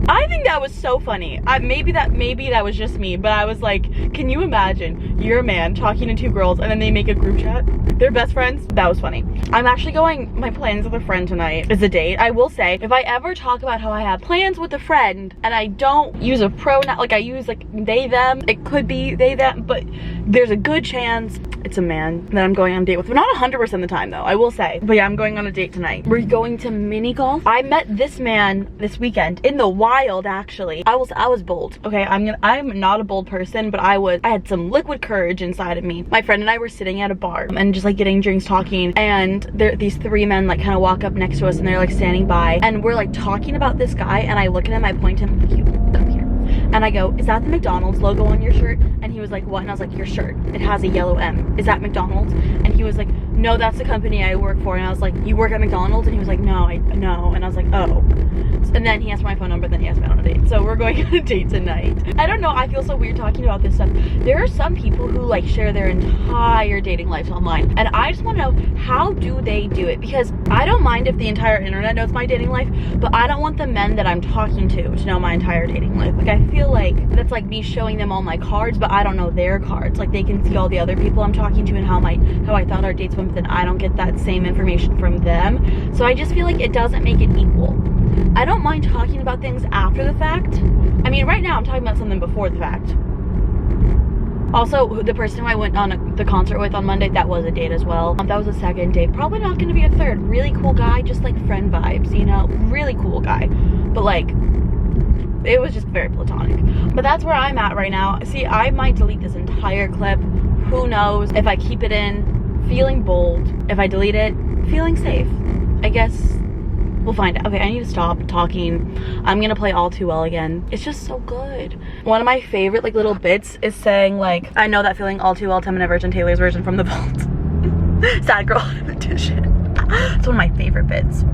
A: I think that was so funny. Maybe that was just me, but I was like, can you imagine you're a man talking to two girls and then they make a group chat? They're best friends. That was funny. I'm actually going, my plans with a friend tonight is a date. I will say, if I ever talk about how I have plans with a friend and I don't use a pronoun, like I use like they, them, it could be they, them, but there's a good chance it's a man that I'm going on a date with. But not 100% of the time though, I will say. But yeah, I'm going on a date tonight. We're going to mini golf. I met this man this weekend in the wild actually. I was bold. Okay, I'm not a bold person, but I had some liquid courage inside of me. My friend and I were sitting at a bar and just like getting drinks, talking, and these three men like kind of walk up next to us and they're like standing by and we're like talking about this guy and I look at him, I point to him, you come here. And I go, is that the McDonald's logo on your shirt? And he was like, what? And I was like, your shirt, it has a yellow M. Is that McDonald's? And he was like, no, that's the company I work for. And I was like, you work at McDonald's? And he was like, no, no. And I was like, oh. And then he asked for my phone number, then he asked me out on a date. So we're going on a date tonight. I don't know, I feel so weird talking about this stuff. There are some people who like share their entire dating life online. And I just want to know, how do they do it? Because I don't mind if the entire internet knows my dating life, but I don't want the men that I'm talking to know my entire dating life. Like I feel like that's like me showing them all my cards, but I don't know their cards. Like they can see all the other people I'm talking to and how I thought our dates went, but then I don't get that same information from them. So I just feel like it doesn't make it equal. I don't mind talking about things after the fact. I mean, right now I'm talking about something before the fact. Also, the person who I went on the concert with on Monday, that was a date as well. That was a second date. Probably not going to be a third. Really cool guy, just like friend vibes, you know? Really cool guy. But like, it was just very platonic. But that's where I'm at right now. See, I might delete this entire clip. Who knows? If I keep it in, feeling bold. If I delete it, feeling safe. I guess We'll find out. Okay, I need to stop talking. I'm gonna play All Too Well again. It's just so good. One of my favorite like little bits is saying like, I know that feeling, all too well, Temina version, Taylor's version from the vault. Sad girl edition. It's one of my favorite bits.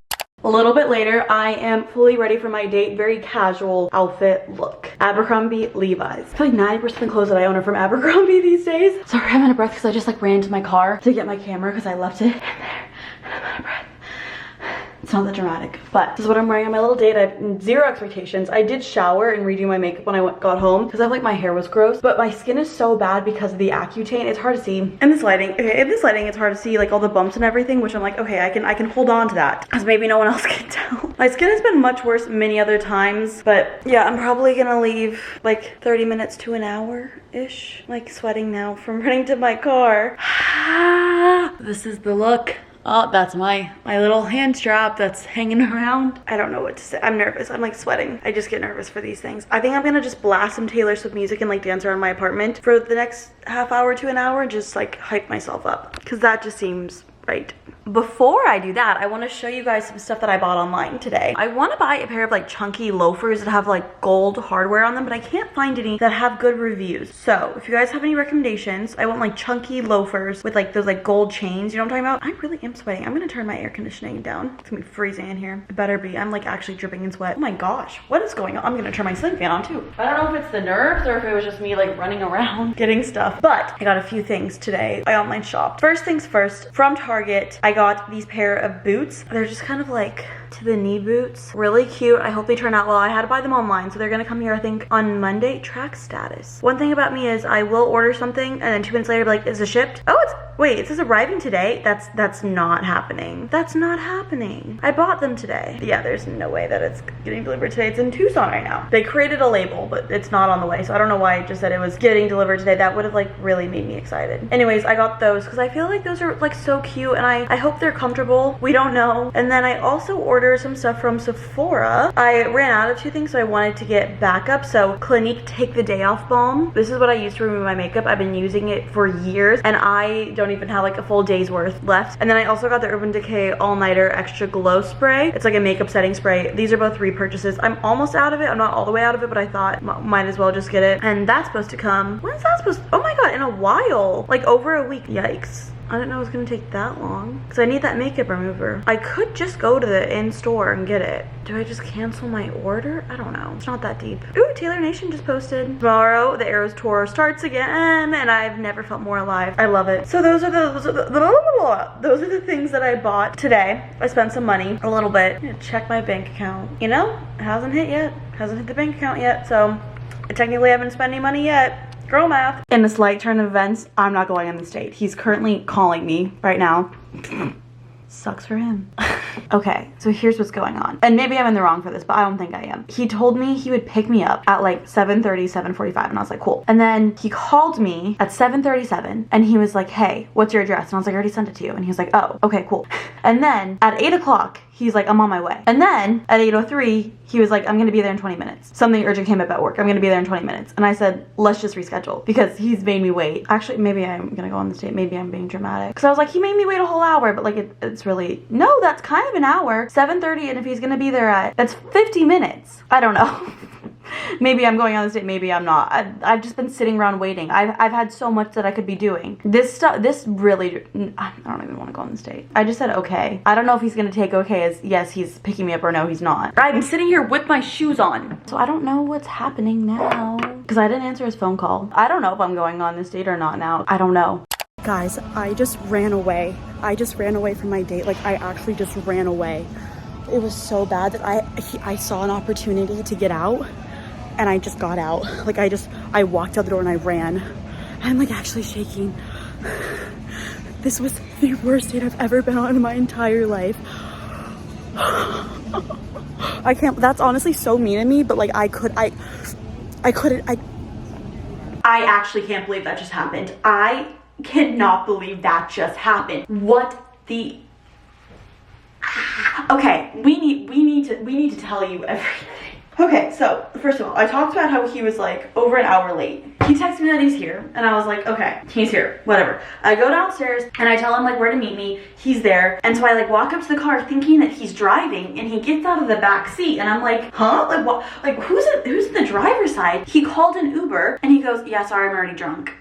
A: A little bit later, I am fully ready for my date. Very casual outfit look. Abercrombie, Levi's. I feel like 90% of the clothes that I own are from Abercrombie these days. Sorry, I'm out of breath because I just like ran to my car to get my camera because I left it in there and I'm out of breath. It's not that dramatic, but this is what I'm wearing on my little date. I have zero expectations. I did shower and redo my makeup when I got home because I felt like my hair was gross, but my skin is so bad because of the Accutane. It's hard to see in this lighting. Okay, in this lighting, it's hard to see like all the bumps and everything, which I'm like, okay, I can hold on to that because maybe no one else can tell. My skin has been much worse many other times, but yeah, I'm probably gonna leave like 30 minutes to an hour-ish. Like sweating now from running to my car. This is the look. Oh, that's my little hand strap that's hanging around. I don't know what to say. I'm nervous. I'm like sweating. I just get nervous for these things. I think I'm gonna just blast some Taylor Swift music and like dance around my apartment for the next half hour to an hour and just like hype myself up because that just seems right. Before I do that, I want to show you guys some stuff that I bought online today. I want to buy a pair of like chunky loafers that have like gold hardware on them, but I can't find any that have good reviews. So if you guys have any recommendations, I want like chunky loafers with like those like gold chains. You know what I'm talking about? I really am sweating. I'm going to turn my air conditioning down. It's going to be freezing in here. It better be. I'm like actually dripping in sweat. Oh my gosh, what is going on? I'm going to turn my ceiling fan on too. I don't know if it's the nerves or if it was just me like running around getting stuff, but I got a few things today. I online shopped. First things first, from Target, I got these pair of boots. They're just kind of like to the knee boots. Really cute. I hope they turn out well. I had to buy them online, so they're gonna come here I think on Monday. Track status. One thing about me is I will order something and then 2 minutes later be like, is it shipped? Oh, wait, it says arriving today. That's not happening. That's not happening. I bought them today. Yeah, there's no way that it's getting delivered today. It's in Tucson right now. They created a label, but it's not on the way, so I don't know why it just said it was getting delivered today. That would have like really made me excited. Anyways, I got those because I feel like those are like so cute and I hope they're comfortable. We don't know. And then I also ordered some stuff from Sephora. I ran out of 2 things, so I wanted to get backup. So Clinique Take the Day Off Balm. This is what I use to remove my makeup. I've been using it for years and I don't even have like a full day's worth left. And then I also got the Urban Decay All Nighter Extra Glow Spray. It's like a makeup setting spray. These are both repurchases. I'm almost out of it. I'm not all the way out of it, but I thought might as well just get it. And that's supposed to come. When is that supposed to? Oh my god, in a while. Like over a week. Yikes. I didn't know it was gonna take that long because I need that makeup remover. I could just go to the in-store and get it. Do I just cancel my order? I don't know. It's not that deep. Ooh, Taylor Nation just posted. Tomorrow, the Arrows tour starts again and I've never felt more alive. I love it. So those are the things that I bought today. I spent some money, a little bit. I'm gonna check my bank account. You know, it hasn't hit yet. Hasn't hit the bank account yet, so I technically haven't spent any money yet. Girl math. In a slight turn of events, I'm not going on this date. He's currently calling me right now. Sucks for him. Okay, so here's what's going on. And maybe I'm in the wrong for this, but I don't think I am. He told me he would pick me up at like 7:30, 7:45, and I was like, cool. And then he called me at 7:37 and he was like, hey, what's your address? And I was like, I already sent it to you. And he was like, oh, okay, cool. And then at 8 o'clock, he's like, I'm on my way. And then at 8:03, he was like, I'm gonna be there in 20 minutes. Something urgent came up at work. I'm gonna be there in 20 minutes. And I said, let's just reschedule because he's made me wait. Actually, maybe I'm gonna go on this date. Maybe I'm being dramatic. Because I was like, he made me wait a whole hour, but like it's really, no, that's kind of an hour. 7:30, and if he's gonna be there that's 50 minutes. I don't know. Maybe I'm going on this date, maybe I'm not. I've just been sitting around waiting. I've had so much that I could be doing. This really, I don't even want to go on this date. I just said okay. I don't know if he's gonna take okay as yes, he's picking me up or no, he's not. I'm sitting here with my shoes on. So I don't know what's happening now. Because I didn't answer his phone call. I don't know if I'm going on this date or not now. I don't know. Guys, I just ran away. I just ran away from my date. Like I actually just ran away. It was so bad that I saw an opportunity to get out. And I just got out. Like I walked out the door and I ran. I'm like actually shaking. This was the worst date I've ever been on in my entire life. I can't, that's honestly so mean of me, but like I actually can't believe that just happened. I cannot believe that just happened. What the, okay, we need to tell you everything. Okay, so first of all, I talked about how he was like over an hour late. He texted me that he's here, and I was like, okay, he's here, whatever. I go downstairs and I tell him like where to meet me. He's there, and so I like walk up to the car thinking that he's driving, and he gets out of the back seat, and I'm like, huh? Like what? Like who's in the driver's side? He called an Uber, and he goes, yeah, sorry, I'm already drunk.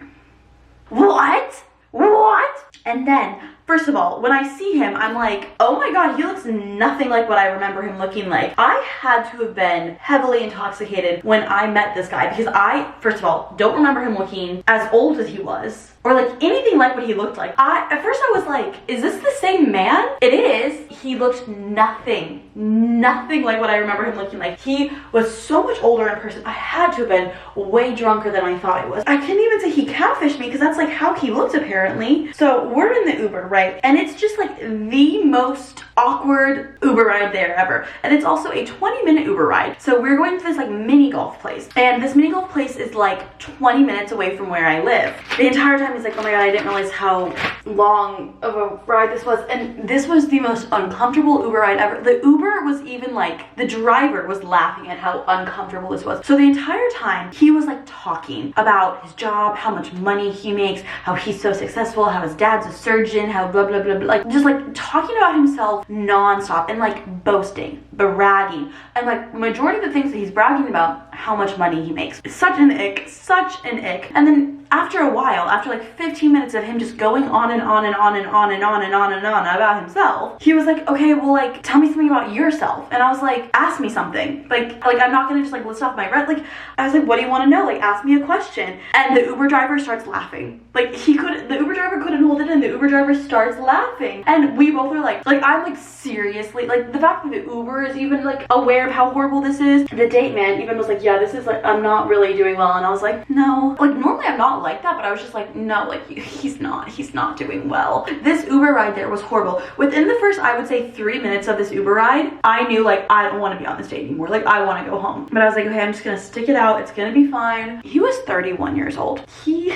A: What? What? And then, first of all, when I see him, I'm like, oh my god, he looks nothing like what I remember him looking like. I had to have been heavily intoxicated when I met this guy, because I, first of all, don't remember him looking as old as he was, or like anything like what he looked like. At first I was like, is this the same man? It is. He looked nothing like what I remember him looking like. He was so much older in person. I had to have been way drunker than I thought I was. I can't even say he catfished me, because that's like how he looked apparently. So we're in the Uber, right? And it's just like the most awkward Uber ride there ever. And it's also a 20-minute Uber ride. So we're going to this like mini golf place. And this mini golf place is like 20 minutes away from where I live. The entire time he's like, oh my god, I didn't realize how long of a ride this was. And this was the most uncomfortable Uber ride ever. The Uber was even like, the driver was laughing at how uncomfortable this was. So the entire time he was like talking about his job, how much money he makes, how he's so successful, how his dad's a surgeon, how blah blah blah, blah. Like just like talking about himself non-stop and like boasting, bragging, and like majority of the things that he's bragging about, how much money he makes. It's such an ick, such an ick. And then after a while, after like 15 minutes of him just going on and on and on and on and on and on and on about himself, he was like, okay, well, like, tell me something about yourself. And I was like, ask me something. Like I'm not gonna just like list off my breath. Like, I was like, what do you want to know? Like, ask me a question. And the Uber driver starts laughing. Like the Uber driver couldn't hold it in. The Uber driver starts laughing. And we both are like I'm like seriously, like the fact that the Uber is even like aware of how horrible this is. The date man even was like, yeah, this is like, I'm not really doing well. And I was like, no, like normally I'm not like that, but I was just like, no, like he's not doing well. This Uber ride there was horrible. Within the first, I would say 3 minutes of this Uber ride, I knew like I don't want to be on this date anymore. Like I want to go home. But I was like, okay, I'm just gonna stick it out. It's gonna be fine. He was 31 years old. He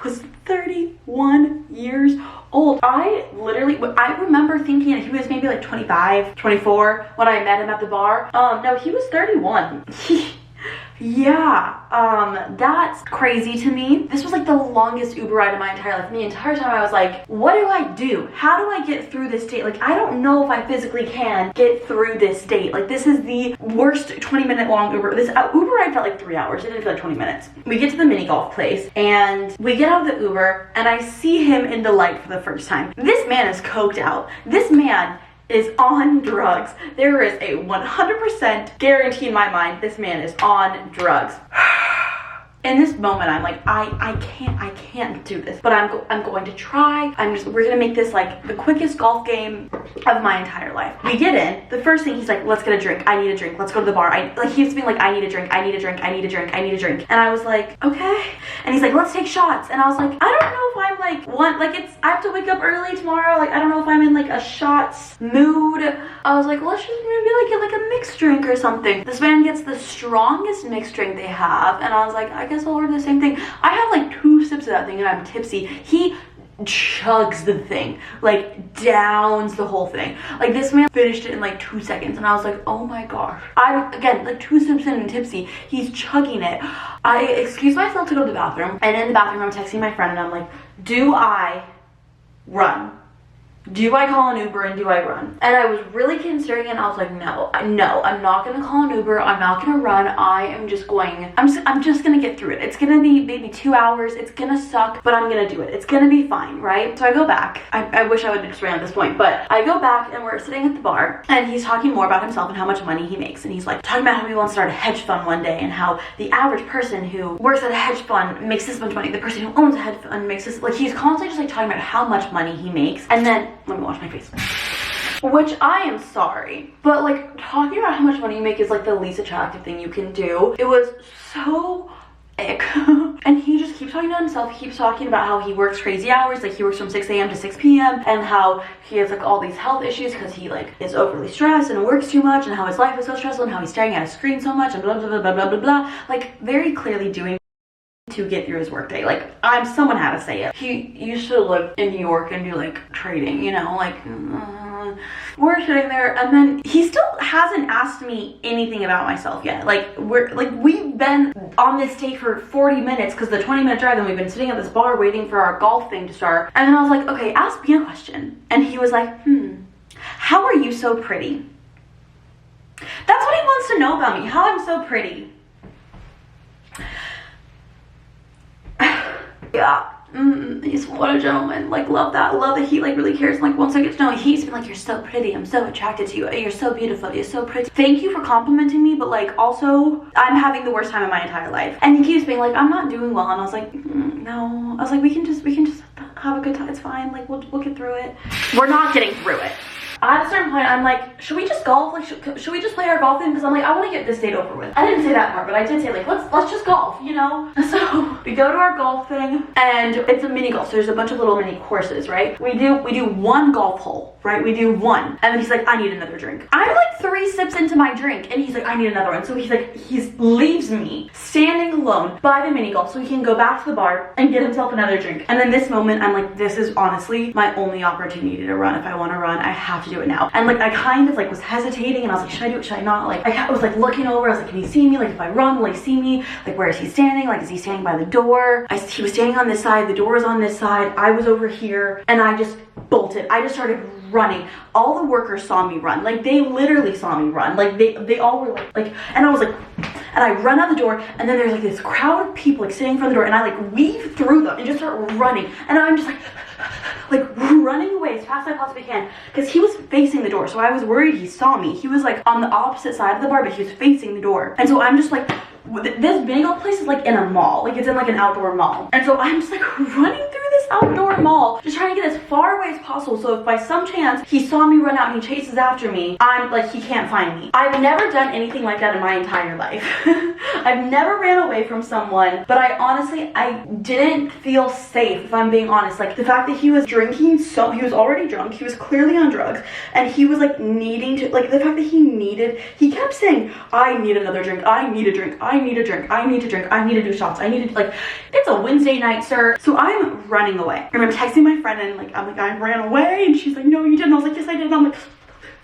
A: was 31 years old. I remember thinking that he was maybe like 25, 24 when I met him at the bar. No, he was 31. Yeah, that's crazy to me. This was like the longest Uber ride of my entire life. And the entire time I was like, what do I do? How do I get through this date? Like, I don't know if I physically can get through this date. Like, this is the worst 20-minute long Uber. This Uber ride felt like 3 hours. It didn't feel like 20 minutes. We get to the mini golf place and we get out of the Uber and I see him in the light for the first time. This man is coked out. This man is on drugs. There is a 100% guarantee in my mind this man is on drugs. In this moment, I'm like, I can't do this, but I'm going to try. We're gonna make this like the quickest golf game of my entire life. We get in, the first thing he's like, let's get a drink. I need a drink. Let's go to the bar. He's being like, I need a drink. I need a drink. I need a drink. I need a drink. And I was like, okay. And he's like, let's take shots. And I was like, I don't know if I'm like, I have to wake up early tomorrow. Like, I don't know if I'm in like a shots mood. I was like, let's just maybe like get like a mixed drink or something. This man gets the strongest mixed drink they have. And I was like, I guess I'll order the same thing. I have like 2 sips of that thing and I'm tipsy. He chugs the thing, like downs the whole thing. Like this man finished it in like 2 seconds and I was like, oh my gosh. I'm again like 2 sips in and tipsy. He's chugging it. I excuse myself to go to the bathroom, and in the bathroom I'm texting my friend and I'm like, do I run? Do I call an Uber and do I run? And I was really considering it and I was like, no, I'm not gonna call an Uber. I'm not gonna run. I'm just gonna get through it. It's gonna be maybe 2 hours. It's gonna suck, but I'm gonna do it. It's gonna be fine, right? So I go back. I wish I would have just ran at this point, but I go back and we're sitting at the bar and he's talking more about himself and how much money he makes. And he's like talking about how he wants to start a hedge fund one day and how the average person who works at a hedge fund makes this much money. The person who owns a hedge fund makes this, like he's constantly just like talking about how much money he makes. And then let me wash my face. Which I am sorry, but like talking about how much money you make is like the least attractive thing you can do. It was so ick. And he just keeps talking to himself. He keeps talking about how he works crazy hours, like he works from 6 a.m. to 6 p.m. and how he has like all these health issues because he like is overly stressed and works too much, and how his life is so stressful and how he's staring at a screen so much and blah blah blah blah blah blah blah. Like very clearly doing to get through his workday. Like, someone had to say it. He used to live in New York and do like trading, you know, like we're sitting there, and then he still hasn't asked me anything about myself yet. Like, we've been on this date for 40 minutes because the 20-minute drive, and we've been sitting at this bar waiting for our golf thing to start. And then I was like, okay, ask me a question. And he was like, how are you so pretty? That's what he wants to know about me, how I'm so pretty. Yeah. He's what a gentleman. Like, love that he like really cares. Like, once I get to know him, he's been like, you're so pretty, I'm so attracted to you, you're so beautiful, you're so pretty. Thank you for complimenting me, but like, also I'm having the worst time of my entire life. And he keeps being like, I'm not doing well. And I was like, no. I was like, we can just have a good time, it's fine, like we'll get through it. We're not getting through it. At a certain point, I'm like, should we just golf? Like, should we just play our golf thing? Because I'm like, I want to get this date over with. I didn't say that part, but I did say like, let's just golf, you know? So we go to our golf thing, and it's a mini golf. So there's a bunch of little mini courses, right? We do one golf hole, right? We do one, and then he's like, I need another drink. I'm like 3 sips into my drink, and he's like, I need another one. So he leaves me standing alone by the mini golf so he can go back to the bar and get himself another drink. And then this moment, I'm like, this is honestly my only opportunity to run. If I want to run, I have to do it now. And like, I kind of like was hesitating, and I was like, should I do it, should I not? Like, I was like looking over, I was like, can he see me? Like, if I run, will he see me? Like, where is he standing? Like, is he standing by the door? He was standing on this side, the door was on this side, I was over here, and I just bolted. I just started running. All the workers saw me run. Like, they literally saw me run. Like, they all were like, and I was like, and I run out the door, and then there's like this crowd of people like sitting in front of the door, and I like weave through them and just start running, and I'm just like running away as fast as I possibly can, because he was facing the door, so I was worried he saw me. He was like on the opposite side of the bar, but he was facing the door. And so I'm just like, this mini golf place is like in a mall, like it's in like an outdoor mall, and so I'm just like running through this outdoor mall, just trying to get as far away as possible, so if by some chance he saw me run out and he chases after me, I'm like, he can't find me. I've never done anything like that in my entire life. I've never ran away from someone, but I didn't feel safe, if I'm being honest. Like, the fact that he was drinking, so he was already drunk, he was clearly on drugs, and he was like needing to, like, the fact that he kept saying, I need another drink, I need a drink, I need a drink, I need to drink, I need to do shots, I need to, like, it's a Wednesday night, sir. So I'm running away. I remember texting my friend, and like, I'm like, I ran away, and she's like, no, you didn't. I was like, yes, I did. And I'm like,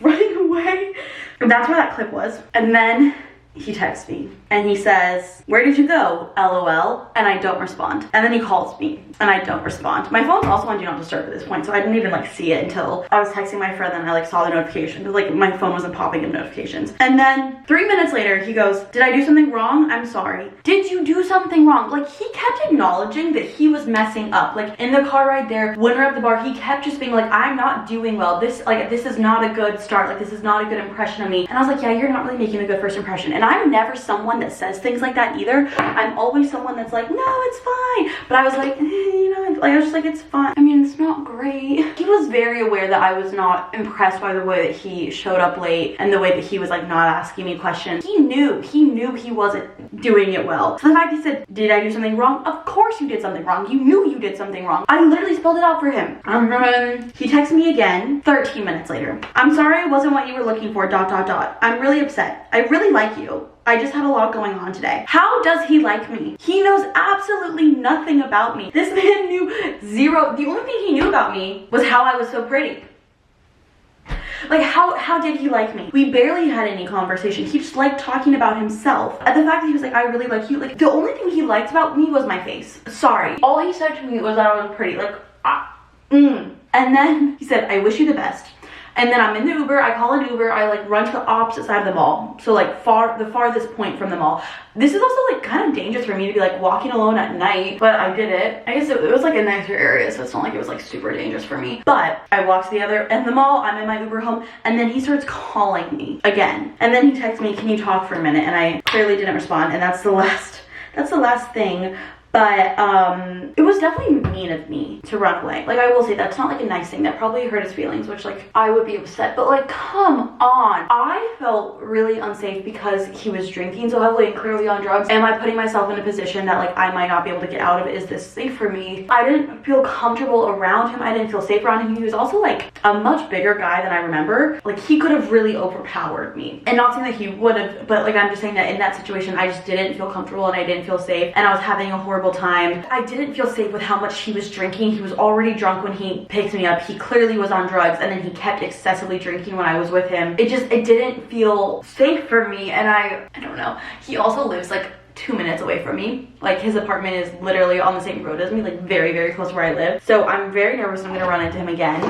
A: running away. And that's where that clip was. And then he texts me and he says, where did you go? LOL. And I don't respond. And then he calls me and I don't respond. My phone's also on do not disturb at this point, so I didn't even like see it until I was texting my friend, and I like saw the notification, because like my phone wasn't popping up notifications. And then 3 minutes later he goes, did I do something wrong? I'm sorry. Did you do something wrong? Like, he kept acknowledging that he was messing up. Like, in the car ride there, when we're at the bar, he kept just being like, I'm not doing well. This is not a good start. Like, this is not a good impression of me. And I was like, yeah, you're not really making a good first impression. And I'm never someone that says things like that either. I'm always someone that's like, no, it's fine. But I was like, you know, like, I was just like, it's fine. I mean, it's not great. He was very aware that I was not impressed by the way that he showed up late and the way that he was like not asking me questions. He knew he wasn't doing it well. So the fact he said, did I do something wrong? Of course you did something wrong. You knew you did something wrong. I literally spelled it out for him. He texted me again 13 minutes later. I'm sorry I wasn't what you were looking for, ... I'm really upset. I really like you. I just had a lot going on today. How does he like me? He knows absolutely nothing about me. This man knew zero. The only thing he knew about me was how I was so pretty. Like, how did he like me? We barely had any conversation. He just liked talking about himself. And the fact that he was like, I really like you. Like, the only thing he liked about me was my face. Sorry. All he said to me was that I was pretty. Like, And then he said, I wish you the best. And then I'm in the Uber, I call an Uber, I like run to the opposite side of the mall. So like the farthest point from the mall. This is also like kind of dangerous for me to be like walking alone at night, but I did it. I guess it was like a nicer area, so it's not like it was like super dangerous for me. But I walked to the other end of the mall, I'm in my Uber home, and then he starts calling me again. And then he texts me, can you talk for a minute? And I clearly didn't respond, and that's the last thing. But it was definitely mean of me to run away. Like, I will say that's not like a nice thing. That probably hurt his feelings, which like I would be upset. But like, come on. I felt really unsafe because he was drinking so heavily and clearly on drugs. Am I putting myself in a position that like I might not be able to get out of? Is this safe for me? I didn't feel comfortable around him. I didn't feel safe around him. He was also like a much bigger guy than I remember. Like, he could have really overpowered me. And not saying that he would have, but like, I'm just saying that in that situation I just didn't feel comfortable and I didn't feel safe, and I was having a horrible horrible time. I didn't feel safe with how much he was drinking. He was already drunk when he picked me up. He clearly was on drugs, and then he kept excessively drinking when I was with him. It didn't feel safe for me, and I don't know. He also lives like 2 minutes away from me. Like his apartment is literally on the same road as me, like very, very close to where I live. So I'm very nervous I'm gonna run into him again.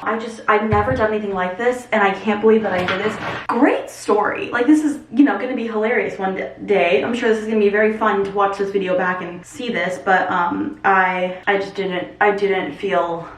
A: I've never done anything like this, and I can't believe that I did this. Great story. Like this is, you know, gonna be hilarious one day. I'm sure this is gonna be very fun to watch this video back and see this, but I didn't feel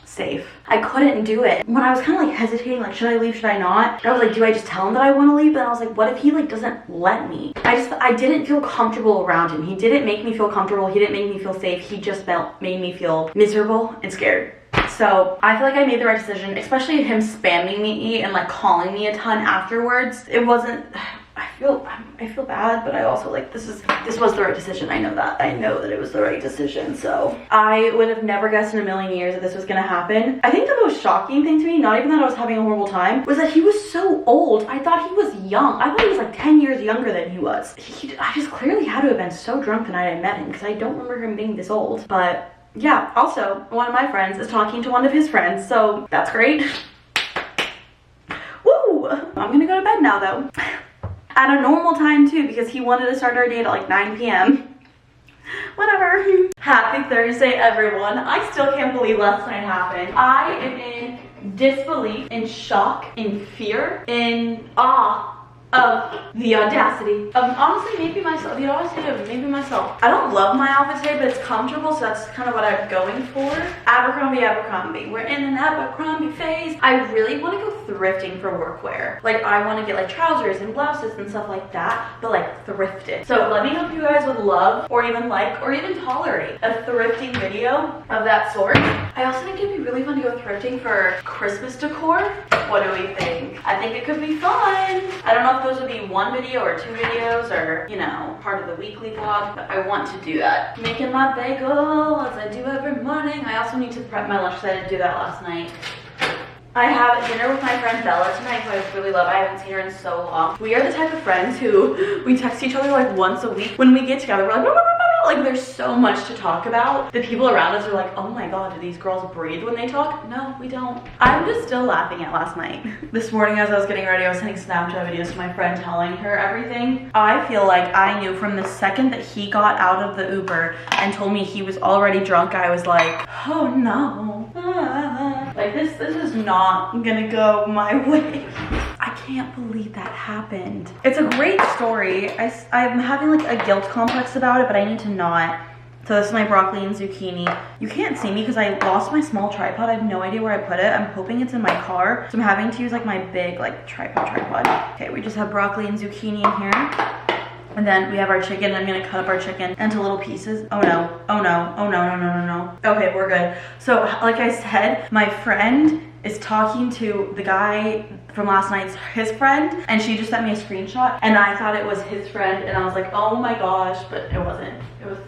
A: safe. I couldn't do it. When I was kind of like hesitating, like should I leave, should I not? I was like, do I just tell him that I want to leave? But I was like, what if he like doesn't let me? I didn't feel comfortable around him. He didn't make me feel comfortable. He didn't make me feel safe. He just made me feel miserable and scared. So I feel like I made the right decision, especially him spamming me and like calling me a ton afterwards. It wasn't, I feel bad, but I also like this was the right decision. I know that it was the right decision. So I would have never guessed in a million years that this was gonna happen. I think the most shocking thing to me, not even that I was having a horrible time, was that he was so old. I thought he was young. I thought he was like 10 years younger than he was. I just clearly had to have been so drunk the night I met him, because I don't remember him being this old. But yeah, also one of my friends is talking to one of his friends, so that's great. Woo! I'm gonna go to bed now though. At a normal time too, because he wanted to start our date at like 9 p.m. Whatever. Happy Thursday, everyone. I still can't believe last night happened. I am in disbelief, in shock, in fear, in awe of the audacity of honestly maybe myself. The audacity of maybe myself. I don't love my outfit today, but it's comfortable, so that's kind of what I'm going for. Abercrombie. We're in an Abercrombie phase. I really want to go thrifting for workwear. Like I want to get like trousers and blouses and stuff like that, but like thrifted. So let me know if you guys would love or even like or even tolerate a thrifting video of that sort. I also think it'd be really fun to go thrifting for Christmas decor. What do we think? I think it could be fun. I don't know if those would be one video or 2 videos or, you know, part of the weekly vlog, but I want to do that. Making my bagel as I do every morning. I also need to prep my lunch because I didn't do that last night. I have dinner with my friend Bella tonight, who I really love. I haven't seen her in so long. We are the type of friends who we text each other like once a week. When we get together, we're like, blah, blah, blah, blah. Like there's so much to talk about. The people around us are like, oh my god, do these girls breathe when they talk? No, we don't. I'm just still laughing at last night. This morning as I was getting ready, I was sending Snapchat videos to my friend telling her everything. I feel like I knew from the second that he got out of the Uber and told me he was already drunk, I was like, oh no. Like this is not gonna go my way. I can't believe that happened. It's a great story. I'm having like a guilt complex about it, but I need to not. So this is my broccoli and zucchini. You can't see me because I lost my small tripod. I have no idea where I put it. I'm hoping it's in my car. So I'm having to use like my big like tripod. Okay, we just have broccoli and zucchini in here. And then we have our chicken. I'm gonna cut up our chicken into little pieces. Oh no, oh no, oh no, no, no, no, no. Okay, we're good. So like I said, my friend is talking to the guy from last night's, his friend, and she just sent me a screenshot and I thought it was his friend and I was like, oh my gosh, but it wasn't. It was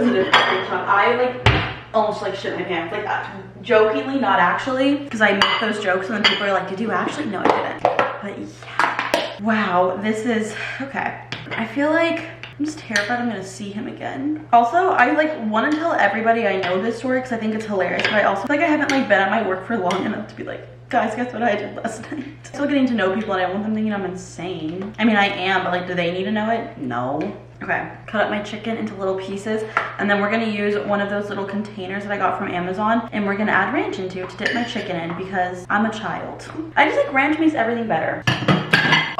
A: a different screenshot. I like almost like shit my pants, like jokingly, not actually, because I make those jokes and then people are like, did you actually? No, I didn't. But yeah, wow, this is okay. I feel like I'm just terrified I'm gonna see him again. Also, I like want to tell everybody I know this story because I think it's hilarious, but I also feel like I haven't like been at my work for long enough to be like, guys, guess what I did last night? Still getting to know people and I want them thinking I'm insane. I mean, I am, but like, do they need to know it? No. Okay, cut up my chicken into little pieces, and then we're gonna use one of those little containers that I got from Amazon, and we're gonna add ranch into to dip my chicken in because I'm a child. I just like ranch makes everything better.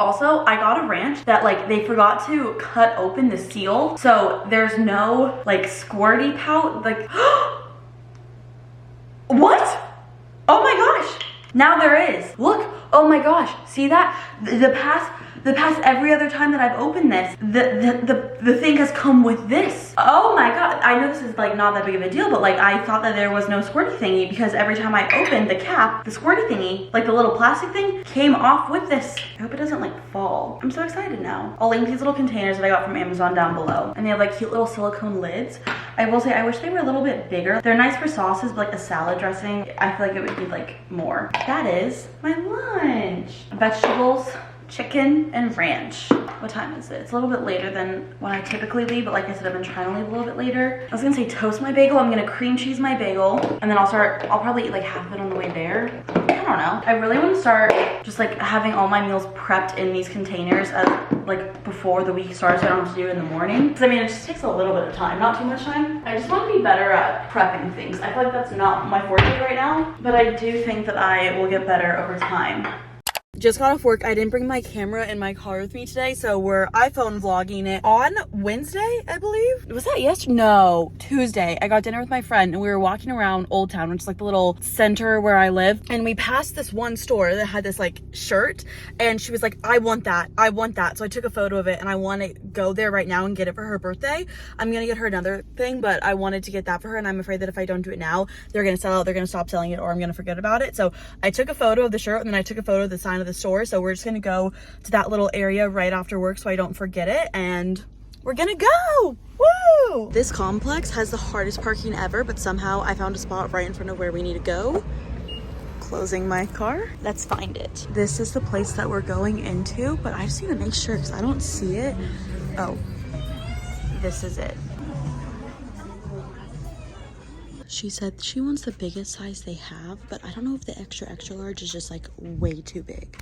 A: Also, I got a ranch that like they forgot to cut open the seal, so there's no like squirty pout. Like, what? Oh my gosh! Now there is. Look. Oh my gosh. See that? The past every other time that I've opened this, the thing has come with this. Oh my god. I know this is like not that big of a deal, but like I thought that there was no squirty thingy because every time I opened the cap, the squirty thingy, like the little plastic thing, came off with this. I hope it doesn't like fall. I'm so excited now. I'll link these little containers that I got from Amazon down below. And they have like cute little silicone lids. I will say I wish they were a little bit bigger. They're nice for sauces, but like a salad dressing, I feel like it would need like more. That is my lunch. Vegetables, chicken and ranch. What time is it? It's a little bit later than when I typically leave, but like I said, I've been trying to leave a little bit later. I was gonna say toast my bagel. I'm gonna cream cheese my bagel, and then I'll probably eat like half of it on the way there. I don't know. I really want to start just like having all my meals prepped in these containers as like before the week starts, so I don't have to do it in the morning. Because I mean, it just takes a little bit of time, not too much time. I just want to be better at prepping things. I feel like that's not my forte right now, but I do think that I will get better over time. Just got off work. I didn't bring my camera in my car with me today, so we're iPhone vlogging it on Wednesday, I believe. Was that yesterday? No, Tuesday. I got dinner with my friend and we were walking around Old Town, which is like the little center where I live, and we passed this one store that had this like shirt, and she was like, I want that. So I took a photo of it, and I want to go there right now and get it for her birthday. I'm gonna get her another thing, but I wanted to get that for her, and I'm afraid that if I don't do it now, they're gonna sell out, they're gonna stop selling it, or I'm gonna forget about it. So I took a photo of the shirt, and then I took a photo of the sign of the store. So we're just gonna go to that little area right after work so I don't forget it, and we're gonna go. Woo! This complex has the hardest parking ever, but somehow I found a spot right in front of where we need to go. Closing my car. Let's find it. This is the place that we're going into, but I just need to make sure because I don't see it. Oh, this is it. She said she wants the biggest size they have, but I don't know if the extra large is just like way too big.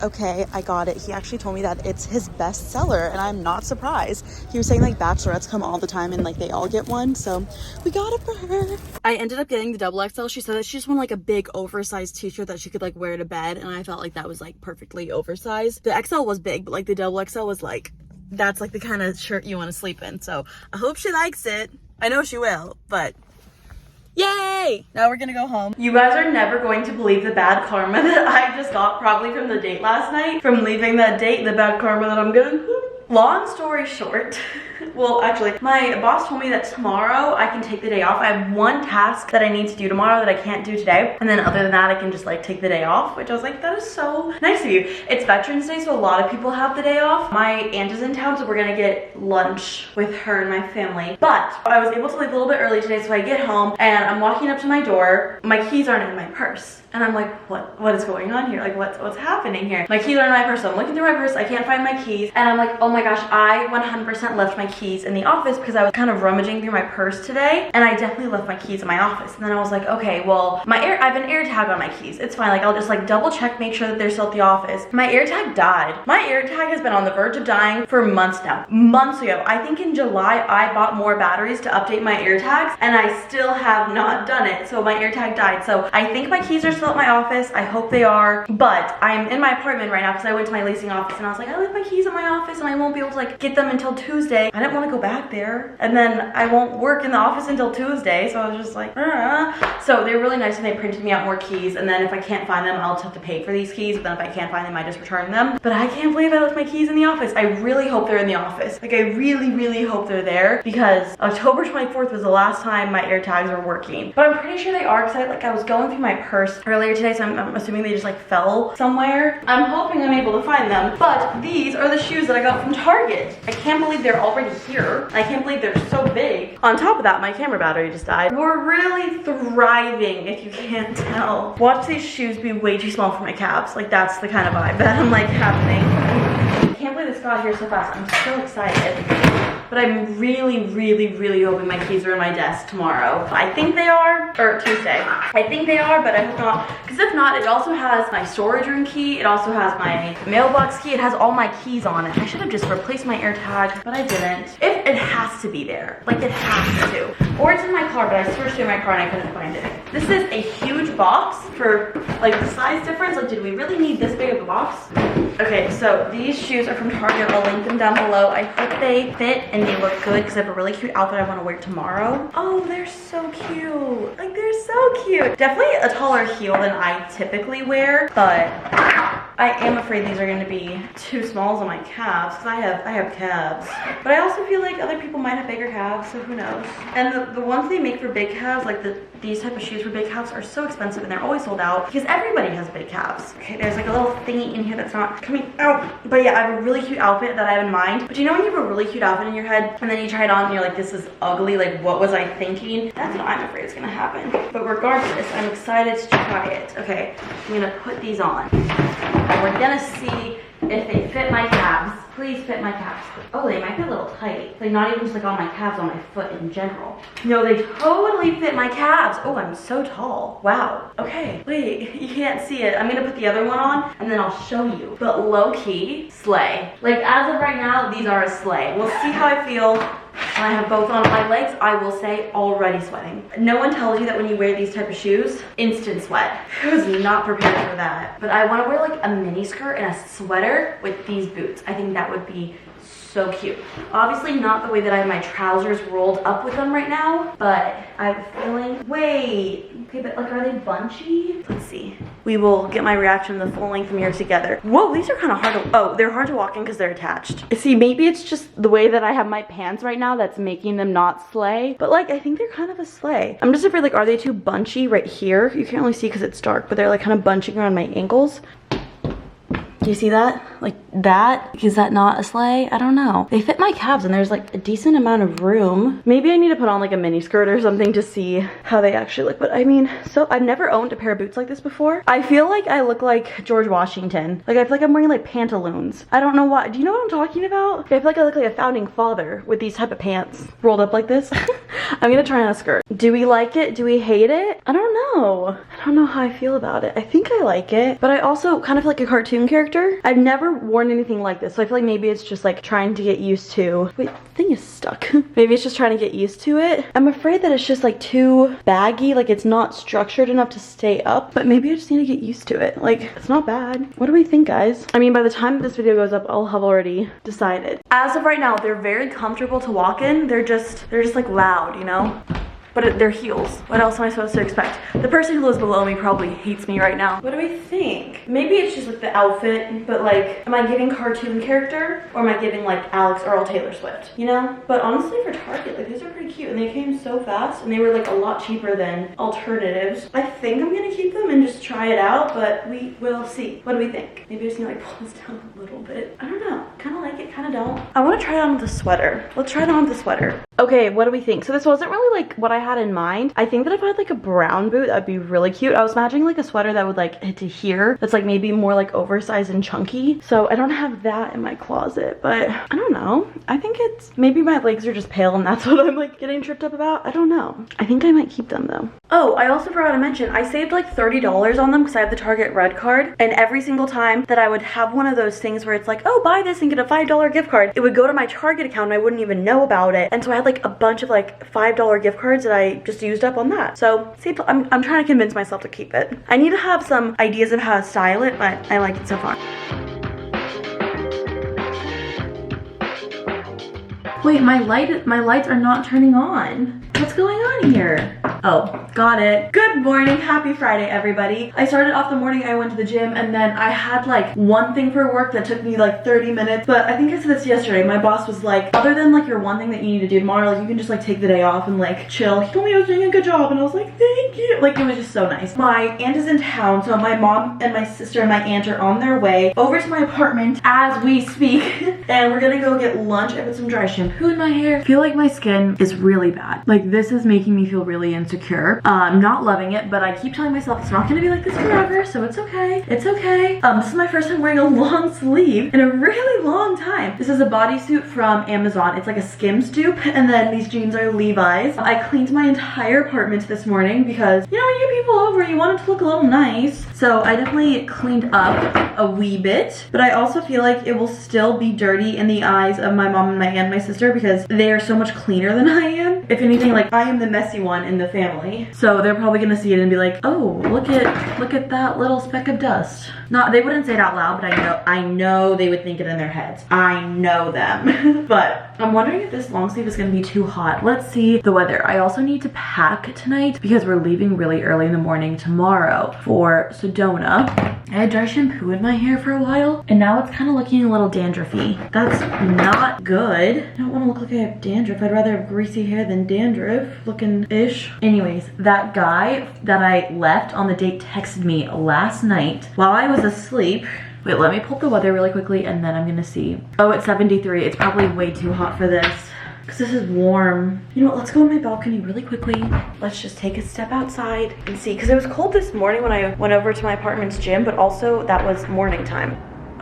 A: Okay, I got it. He actually told me that it's his best seller, and I'm not surprised. He was saying like bachelorettes come all the time and like they all get one, so we got it for her. I ended up getting the double XL. She said that she just wanted like a big oversized t-shirt that she could like wear to bed, and I felt like that was like perfectly oversized. The XL was big, but like the double XL was like, that's like the kind of shirt you want to sleep in. So I hope she likes it. I know she will, but yay! Now we're gonna go home. You guys are never going to believe the bad karma that I just got probably from the date last night. From leaving that date, the bad karma that I'm getting. Long story short, well, actually, my boss told me that tomorrow I can take the day off. I have one task that I need to do tomorrow that I can't do today. And then other than that, I can just like take the day off, which I was like, that is so nice of you. It's Veterans Day, so a lot of people have the day off. My aunt is in town, so we're gonna get lunch with her and my family. But I was able to leave a little bit early today, so I get home and I'm walking up to my door. My keys aren't in my purse. And I'm like, what is going on here? Like, what's happening here? My keys are in my purse, so I'm looking through my purse. I can't find my keys. And I'm like, oh my gosh, I 100% left my keys in the office because I was kind of rummaging through my purse today. And I definitely left my keys in my office. And then I was like, okay, well, I have an air tag on my keys. It's fine. Like, I'll just like double check, make sure that they're still at the office. My air tag died. My air tag has been on the verge of dying for months now. Months ago. I think in July, I bought more batteries to update my air tags, and I still have not done it. So my air tag died. So I think my keys are still at my office. I hope they are, but I'm in my apartment right now because I went to my leasing office and I was like, I left my keys at my office and I won't be able to like get them until Tuesday. I didn't want to go back there, and then I won't work in the office until Tuesday, so I was just like, So they're really nice and they printed me out more keys, and then if I can't find them, I'll just have to pay for these keys, but then if I can't find them, I just return them. But I can't believe I left my keys in the office. I really hope they're in the office. Like, I really hope they're there, because October 24th was the last time my air tags were working. But I'm pretty sure they are, because I was going through my purse earlier today, so I'm assuming they just like fell somewhere. I'm hoping I'm able to find them, but these are the shoes that I got from Target. I can't believe they're already here. I can't believe they're so big. On top of that, my camera battery just died. We're really thriving, if you can't tell. Watch these shoes be way too small for my calves. Like, that's the kind of vibe that I'm like happening. I can't believe this got here so fast. I'm so excited. But I'm really hoping my keys are in my desk tomorrow. I think they are, or Tuesday. I think they are, but I hope not. Because if not, it also has my storage room key. It also has my mailbox key. It has all my keys on it. I should have just replaced my air tag, but I didn't. If it has to be there, like it has to. Or it's in my car, but I searched in my car and I couldn't find it. This is a huge box for like the size difference. Like, did we really need this big of a box? Okay, so these shoes are from Target. I'll link them down below. I hope they fit and they look good because I have a really cute outfit I want to wear tomorrow. Oh, they're so cute. Like, they're so cute. Definitely a taller heel than I typically wear, but I am afraid these are going to be too smalls on my calves because I have calves. But I also feel like other people might have bigger calves, so who knows. And the ones they make for big calves, like the these type of shoes for big calves are so expensive and they're always sold out because everybody has big calves. Okay, there's like a little thingy in here that's not coming out. But yeah, I have a really cute outfit that I have in mind. But you know when you have a really cute outfit in your head and then you try it on and you're like, this is ugly, like what was I thinking? That's what I'm afraid is gonna happen. But regardless, I'm excited to try it. Okay, I'm gonna put these on. And we're gonna see if they fit my calves. Please fit my calves. Oh, they might be a little tight. Like not even just like on my calves, on my foot in general. No, they totally fit my calves. Oh, I'm so tall. Wow. Okay, wait, you can't see it. I'm gonna put the other one on and then I'll show you. But low key, slay. Like as of right now, these are a slay. We'll see how I feel when I have both on. My legs, I will say, already sweating. No one tells you that when you wear these type of shoes, instant sweat. I was not prepared for that. But I want to wear like a mini skirt and a sweater with these boots. I think that would be so cute. Obviously not the way that I have my trousers rolled up with them right now, but I have a feeling, wait, okay, but like are they bunchy? Let's see. We will get my reaction the full length mirror together. Whoa, these are kind of hard to, oh, they're hard to walk in because they're attached. See, maybe it's just the way that I have my pants right now that's making them not slay, but like I think they're kind of a slay. I'm just afraid like, are they too bunchy right here? You can't really see because it's dark, but they're like kind of bunching around my ankles. Do you see that? Like that? Is that not a sleigh? I don't know. They fit my calves and there's like a decent amount of room. Maybe I need to put on like a mini skirt or something to see how they actually look. But I mean, so I've never owned a pair of boots like this before. I feel like I look like George Washington. Like I feel like I'm wearing like pantaloons. I don't know why. Do you know what I'm talking about? I feel like I look like a founding father with these type of pants rolled up like this. I'm gonna try on a skirt. Do we like it? Do we hate it? I don't know. I don't know how I feel about it. I think I like it, but I also kind of like a cartoon character. I've never worn anything like this, so I feel like maybe it's just like trying to get used to. Wait, the thing is stuck. Maybe it's just trying to get used to it. I'm afraid that it's just like too baggy, like it's not structured enough to stay up, but maybe I just need to get used to it. Like, it's not bad. What do we think, guys? I mean, by the time this video goes up, I'll have already decided. As of right now, they're very comfortable to walk in. They're just like loud, you know? But they're heels. What else am I supposed to expect? The person who lives below me probably hates me right now. What do we think? Maybe it's just like the outfit, but like, am I giving cartoon character or am I giving like Alex Earl Taylor Swift, you know? But honestly for Target, like these are pretty cute and they came so fast and they were like a lot cheaper than alternatives. I think I'm gonna keep them and just try it out, but we will see. What do we think? Maybe I just need to like pull this down a little bit. I don't know, kind of like it, kind of don't. I want to try it on with the sweater. Let's try it on with the sweater. Okay, what do we think? So this wasn't really like what I had in mind. I think that if I had like a brown boot, that'd be really cute. I was imagining like a sweater that would like hit to here. That's like maybe more like oversized and chunky. So I don't have that in my closet, but I don't know. I think it's, maybe my legs are just pale and that's what I'm like getting tripped up about. I don't know. I think I might keep them though. Oh, I also forgot to mention, I saved like $30 on them because I have the Target Red card. And every single time that I would have one of those things where it's like, oh, buy this and get a $5 gift card, it would go to my Target account and I wouldn't even know about it. And so I had like a bunch of like $5 gift cards that I just used up on that. So see, I'm trying to convince myself to keep it. I need to have some ideas of how to style it, but I like it so far. Wait, my lights are not turning on. What's going on here? Oh, got it. Good morning, happy Friday, everybody. I started off the morning, I went to the gym, and then I had like one thing for work that took me like 30 minutes, but I think I said this yesterday. My boss was like, other than like your one thing that you need to do tomorrow, like you can just like take the day off and like chill. He told me I was doing a good job, and I was like, thank you. Like it was just so nice. My aunt is in town, so my mom and my sister and my aunt are on their way over to my apartment as we speak, and we're gonna go get lunch. I put some dry shampoo in my hair. I feel like my skin is really bad. Like this is making me feel really insecure. I'm not loving it, but I keep telling myself it's not gonna be like this forever, so it's okay. It's okay. This is my first time wearing a long sleeve in a really long time. This is a bodysuit from Amazon. It's like a Skims dupe, and then these jeans are Levi's. I cleaned my entire apartment this morning because, you know, when you get people over, you want it to look a little nice. So I definitely cleaned up a wee bit, but I also feel like it will still be dirty in the eyes of my mom and my aunt and my sister because they are so much cleaner than I am. If anything, like I am the messy one in the family. So they're probably gonna see it and be like, oh, look at that little speck of dust. Not, they wouldn't say it out loud, but I know they would think it in their heads. I know them. But I'm wondering if this long sleeve is gonna be too hot. Let's see the weather. I also need to pack tonight because we're leaving really early in in the morning tomorrow for Sedona. I had dry shampoo in my hair for a while, and now it's kind of looking a little dandruffy. That's not good. I don't want to look like I have dandruff. I'd rather have greasy hair than dandruff looking-ish. Anyways, that guy that I left on the date texted me last night while I was asleep. Wait, let me pull up the weather really quickly and then I'm gonna see. Oh, it's 73. It's probably way too hot for this because this is warm. You know what, let's go on my balcony really quickly. Let's just take a step outside and see, because it was cold this morning when I went over to my apartment's gym, but also that was morning time.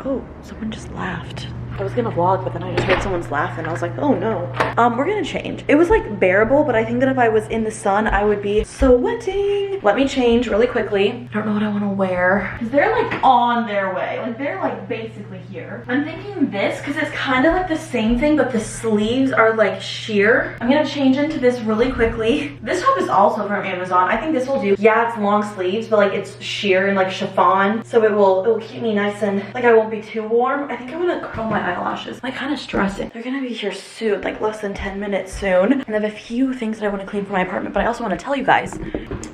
A: Oh, someone just laughed. I was gonna vlog, but then I just heard someone's laughing. I was like, oh no. We're gonna change. It was like bearable, but I think that if I was in the sun, I would be sweating. Let me change really quickly. I don't know what I wanna wear. Cause they're like on their way. Like they're like basically here. I'm thinking this, cause it's kind of like the same thing, but the sleeves are like sheer. I'm gonna change into this really quickly. This top is also from Amazon. I think this will do. Yeah, it's long sleeves, but like it's sheer and like chiffon. So it will keep me nice and like I won't be too warm. I think I'm gonna curl my eyelashes. I'm like kind of stressing. They're gonna be here soon, like less than 10 minutes soon. And I have a few things that I want to clean for my apartment, but I also want to tell you guys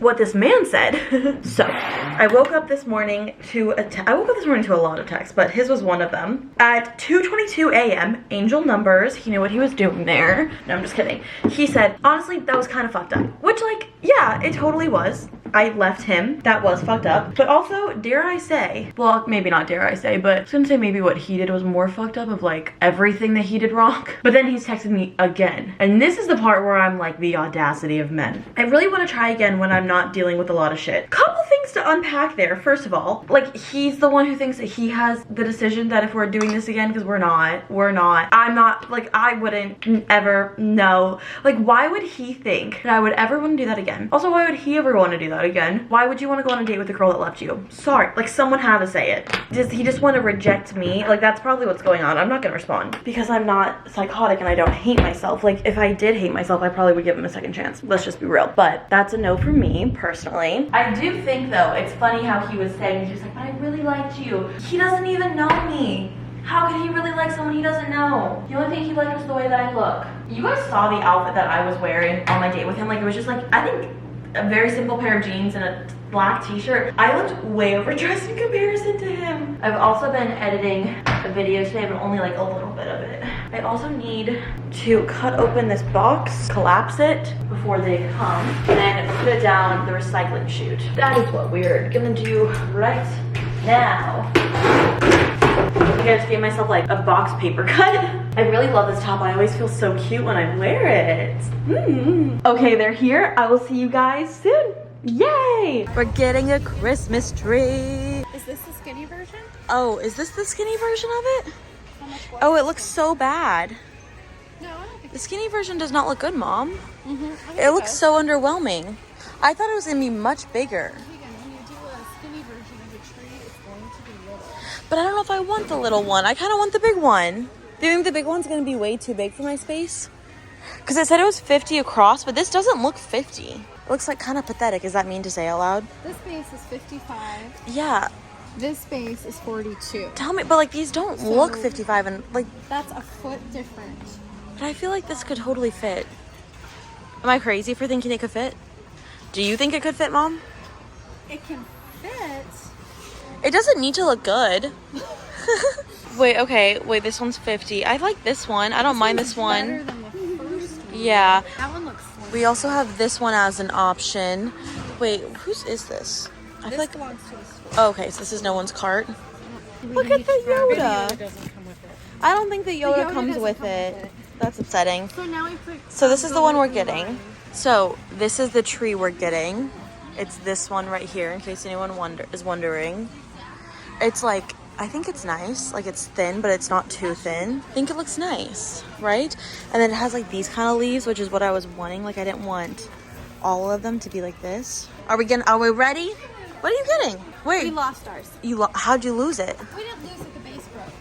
A: what this man said. So I woke up this morning to a lot of texts, but his was one of them. At 2:22 a.m., angel numbers, he knew what he was doing there. No, I'm just kidding. He said, honestly, that was kind of fucked up. Which, like, yeah, it totally was. I left him. That was fucked up. But also, dare I say, well, maybe not dare I say, but I was gonna say maybe what he did was more fucked up of like everything that he did wrong. But then he's texted me again. And this is the part where I'm like, the audacity of men. I really want to try again when I'm not dealing with a lot of shit. Couple things to unpack there. First of all, like he's the one who thinks that he has the decision that if we're doing this again, because we're not. I'm not, like I wouldn't ever know. Like why would he think that I would ever want to do that again? Also, why would he ever want to do that again? Why would you want to go on a date with a girl that left you? Sorry, like someone had to say it. Does he just want to reject me? Like that's probably what's going on. I'm not gonna respond because I'm not psychotic and I don't hate myself. Like if I did hate myself, I probably would give him a second chance. Let's just be real. But that's a no for me personally. I do think though, it's funny how he was saying, he was like, but I really liked you. He doesn't even know me. How could he really like someone he doesn't know? The only thing he liked was the way that I look. You guys saw the outfit that I was wearing on my date with him. Like it was just like, I think a very simple pair of jeans and a black t-shirt. I looked way overdressed in comparison to him. I've also been editing a video today, but only like a little bit of it. I also need to cut open this box, collapse it before they come, and then put it down the recycling chute. That is what we're gonna do right now. I just gave myself like a box paper cut. I really love this top. I always feel so cute when I wear it. Okay, they're here. I will see you guys soon. Yay! We're getting a Christmas tree.
B: Is this the skinny version?
A: Oh, is this the skinny version of it?
B: How much was
A: Oh, it looks so bad.
B: No, I don't think
A: The skinny version does not look good, Mom.
B: Mm-hmm.
A: It looks so underwhelming. I thought it was gonna be much bigger.
B: When you do a skinny version of a tree, it's going to be little.
A: But I don't know if I want the little one. I kind of want the big one. Do you think the big one's gonna be way too big for my space? Because it said it was 50 across, but this doesn't look 50. It looks like kind of pathetic. Is that mean to say out loud?
B: This base is 55.
A: Yeah.
B: This base is 42.
A: Tell me, but like these don't look 55 and like.
B: That's a foot different.
A: But I feel like this could totally fit. Am I crazy for thinking it could fit? Do you think it could fit, Mom?
B: It can fit.
A: It doesn't need to look good. Wait, okay. Wait, this one's 50. I like this one. I don't mind this one.
B: Better than the first one.
A: Yeah.
B: That one looks slim.
A: We also have this one as an option. Wait, whose is this? I feel like.
B: Belongs to the store.
A: Oh, okay, so this is no one's cart.
B: We
A: Look
B: need
A: at the
B: to grab it.
A: Yoda.
B: Yoda doesn't come with it.
A: I don't think the Yoda comes
B: doesn't
A: with
B: come
A: it. That's upsetting.
B: So now we put.
A: So this is the one we're getting. So this is the tree we're getting. It's this one right here, in case anyone is wondering. It's like, I think it's nice. Like it's thin, but it's not too thin. I think it looks nice, right? And then it has like these kind of leaves, which is what I was wanting. Like I didn't want all of them to be like this. Are we ready? What are you getting? Wait.
B: We lost ours.
A: How'd you lose it?
B: We didn't lose it, the base broke.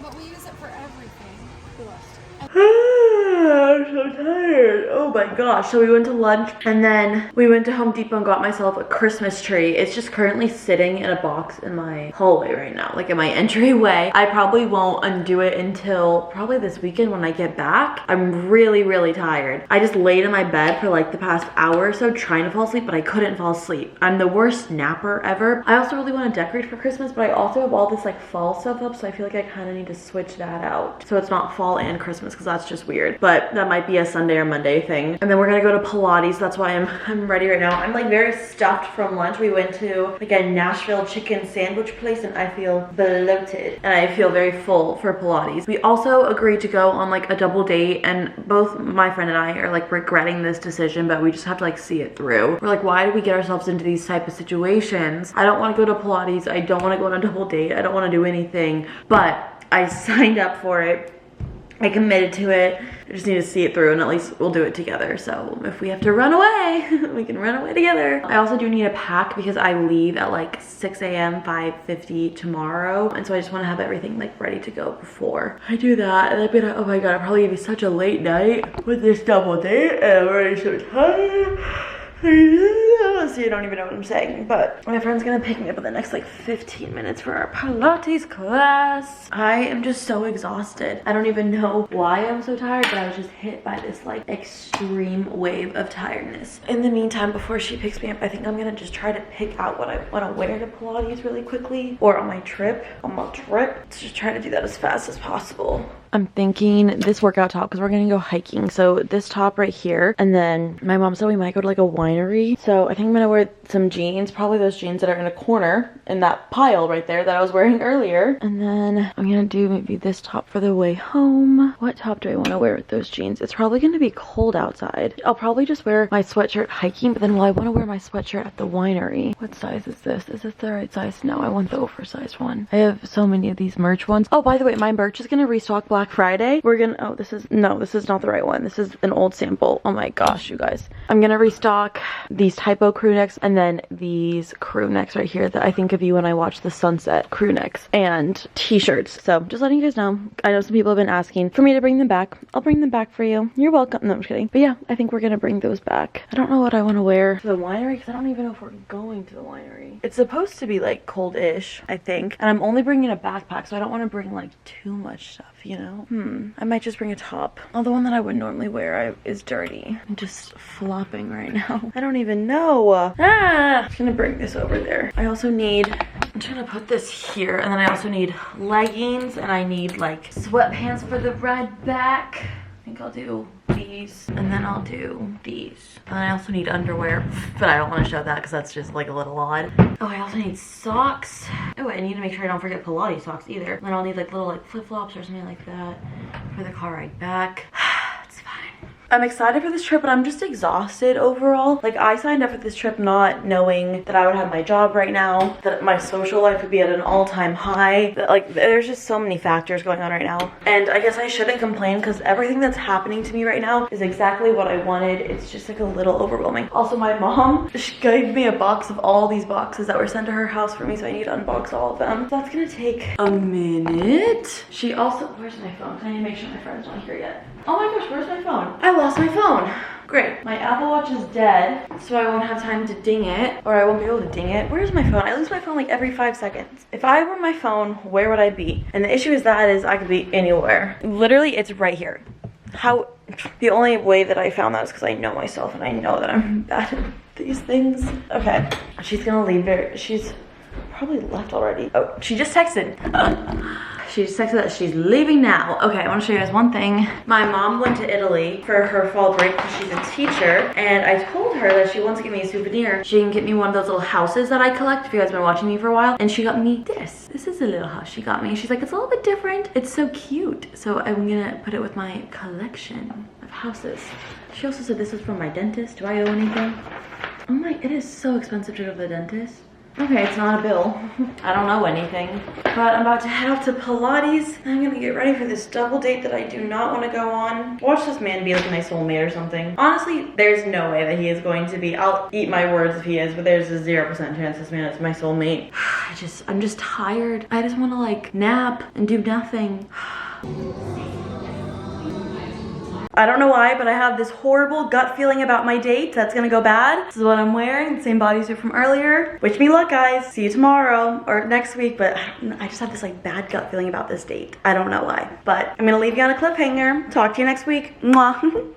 B: But we use it for everything. We lost it.
A: I'm so tired. Oh my gosh. So we went to lunch and then we went to Home Depot and got myself a Christmas tree. It's just currently sitting in a box in my hallway right now, like in my entryway. I probably won't undo it until probably this weekend when I get back. I'm really, really tired. I just laid in my bed for like the past hour or so trying to fall asleep, but I couldn't fall asleep. I'm the worst napper ever. I also really want to decorate for Christmas, but I also have all this like fall stuff up, so I feel like I kind of need to switch that out so it's not fall and Christmas, because that's just weird. But that might be a Sunday or Monday thing. And then we're gonna go to Pilates. That's why I'm ready right now. I'm like very stuffed from lunch. We went to like a Nashville chicken sandwich place and I feel bloated and I feel very full for Pilates. We also agreed to go on like a double date, and both my friend and I are like regretting this decision, but we just have to like see it through. We're like, why do we get ourselves into these type of situations? I don't want to go to Pilates. I don't want to go on a double date. I don't want to do anything, but I signed up for it. I committed to it. I just need to see it through, and at least we'll do it together. So if we have to run away, we can run away together. I also do need a pack because I leave at like 6 a.m., 5:50 tomorrow. And so I just want to have everything like ready to go before I do that. And I've been, oh my God, it'll probably be such a late night with this double date. And I'm already so tired. See, I don't even know what I'm saying, but my friend's gonna pick me up in the next like 15 minutes for our Pilates class. I am just so exhausted. I don't even know why I'm so tired, but I was just hit by this like extreme wave of tiredness. In the meantime, before she picks me up, I think I'm gonna just try to pick out what I want to wear to Pilates really quickly, or on my trip. Let's just try to do that as fast as possible. I'm thinking this workout top because we're gonna go hiking. So this top right here, and then my mom said we might go to like a winery. So I think I'm gonna wear some jeans, probably those jeans that are in a corner in that pile right there that I was wearing earlier. And then I'm gonna do maybe this top for the way home. What top do I want to wear with those jeans? It's probably gonna be cold outside. I'll probably just wear my sweatshirt hiking, but then will I want to wear my sweatshirt at the winery? What size is this? Is this the right size? No, I want the oversized one. I have so many of these merch ones. Oh, by the way, my merch is gonna restock Black Friday. We're gonna, oh, this is not the right one. This is an old sample. Oh my gosh, you guys. I'm gonna restock these typo crew necks and then these crew necks right here that I think of you when I watch the sunset crew necks, and t-shirts. So just letting you guys know. I know some people have been asking for me to bring them back. I'll bring them back for you. You're welcome. No, I'm just kidding. But yeah, I think we're gonna bring those back. I don't know what I want to wear to the winery because I don't even know if we're going to the winery. It's supposed to be like cold-ish, I think. And I'm only bringing a backpack, so I don't want to bring like too much stuff, you know? I might just bring a top. Oh, the one that I would normally wear is dirty. I'm just flopping right now. I don't even know. I'm just gonna bring this over there. I also need, I'm trying to put this here, and then I also need leggings, and I need like sweatpants for the ride back. I think I'll do these, and then I'll do these. And I also need underwear, but I don't want to show that because that's just like a little odd. Oh, I also need socks. Oh, I need to make sure I don't forget Pilates socks either. And then I'll need like little like flip-flops or something like that for the car ride back. It's fine. I'm excited for this trip, but I'm just exhausted overall. Like, I signed up for this trip not knowing that I would have my job right now, that my social life would be at an all-time high. That, like, there's just so many factors going on right now. And I guess I shouldn't complain because everything that's happening to me right now is exactly what I wanted. It's just like a little overwhelming. Also, my mom, she gave me a box of all these boxes that were sent to her house for me, so I need to unbox all of them. So that's gonna take a minute. She also, where's my phone? I need to make sure my friend's not here yet. Oh my gosh, where's my phone? I lost my phone. Great. My Apple Watch is dead, so I won't have time to ding it, or I won't be able to ding it. Where's my phone? I lose my phone like every 5 seconds. If I were my phone, where would I be? And the issue is I could be anywhere. Literally, it's right here. How? The only way that I found that is because I know myself and I know that I'm bad at these things. Okay. She's gonna leave there. She's probably left already. Oh, she just texted. She just texted that she's leaving now. Okay, I want to show you guys one thing. My mom went to Italy for her fall break because she's a teacher, and I told her that she wants to get me a souvenir. She can get me one of those little houses that I collect, if you guys have been watching me for a while, and she got me this. This is a little house she got me. She's like, it's a little bit different. It's so cute. So I'm gonna put it with my collection of houses. She also said this is from my dentist. Do I owe anything? Oh my, it is so expensive to go to the dentist. Okay, it's not a bill. I don't know anything. But I'm about to head off to Pilates. I'm gonna get ready for this double date that I do not want to go on. Watch this man be like my soulmate or something. Honestly, there's no way that he is going to be. I'll eat my words if he is, but there's a 0% chance this man is my soulmate. I'm just tired. I just want to like nap and do nothing. I don't know why, but I have this horrible gut feeling about my date that's gonna go bad. This is what I'm wearing, same bodysuit from earlier. Wish me luck, guys. See you tomorrow or next week, but I just have this like bad gut feeling about this date. I don't know why, but I'm gonna leave you on a cliffhanger. Talk to you next week. Mwah.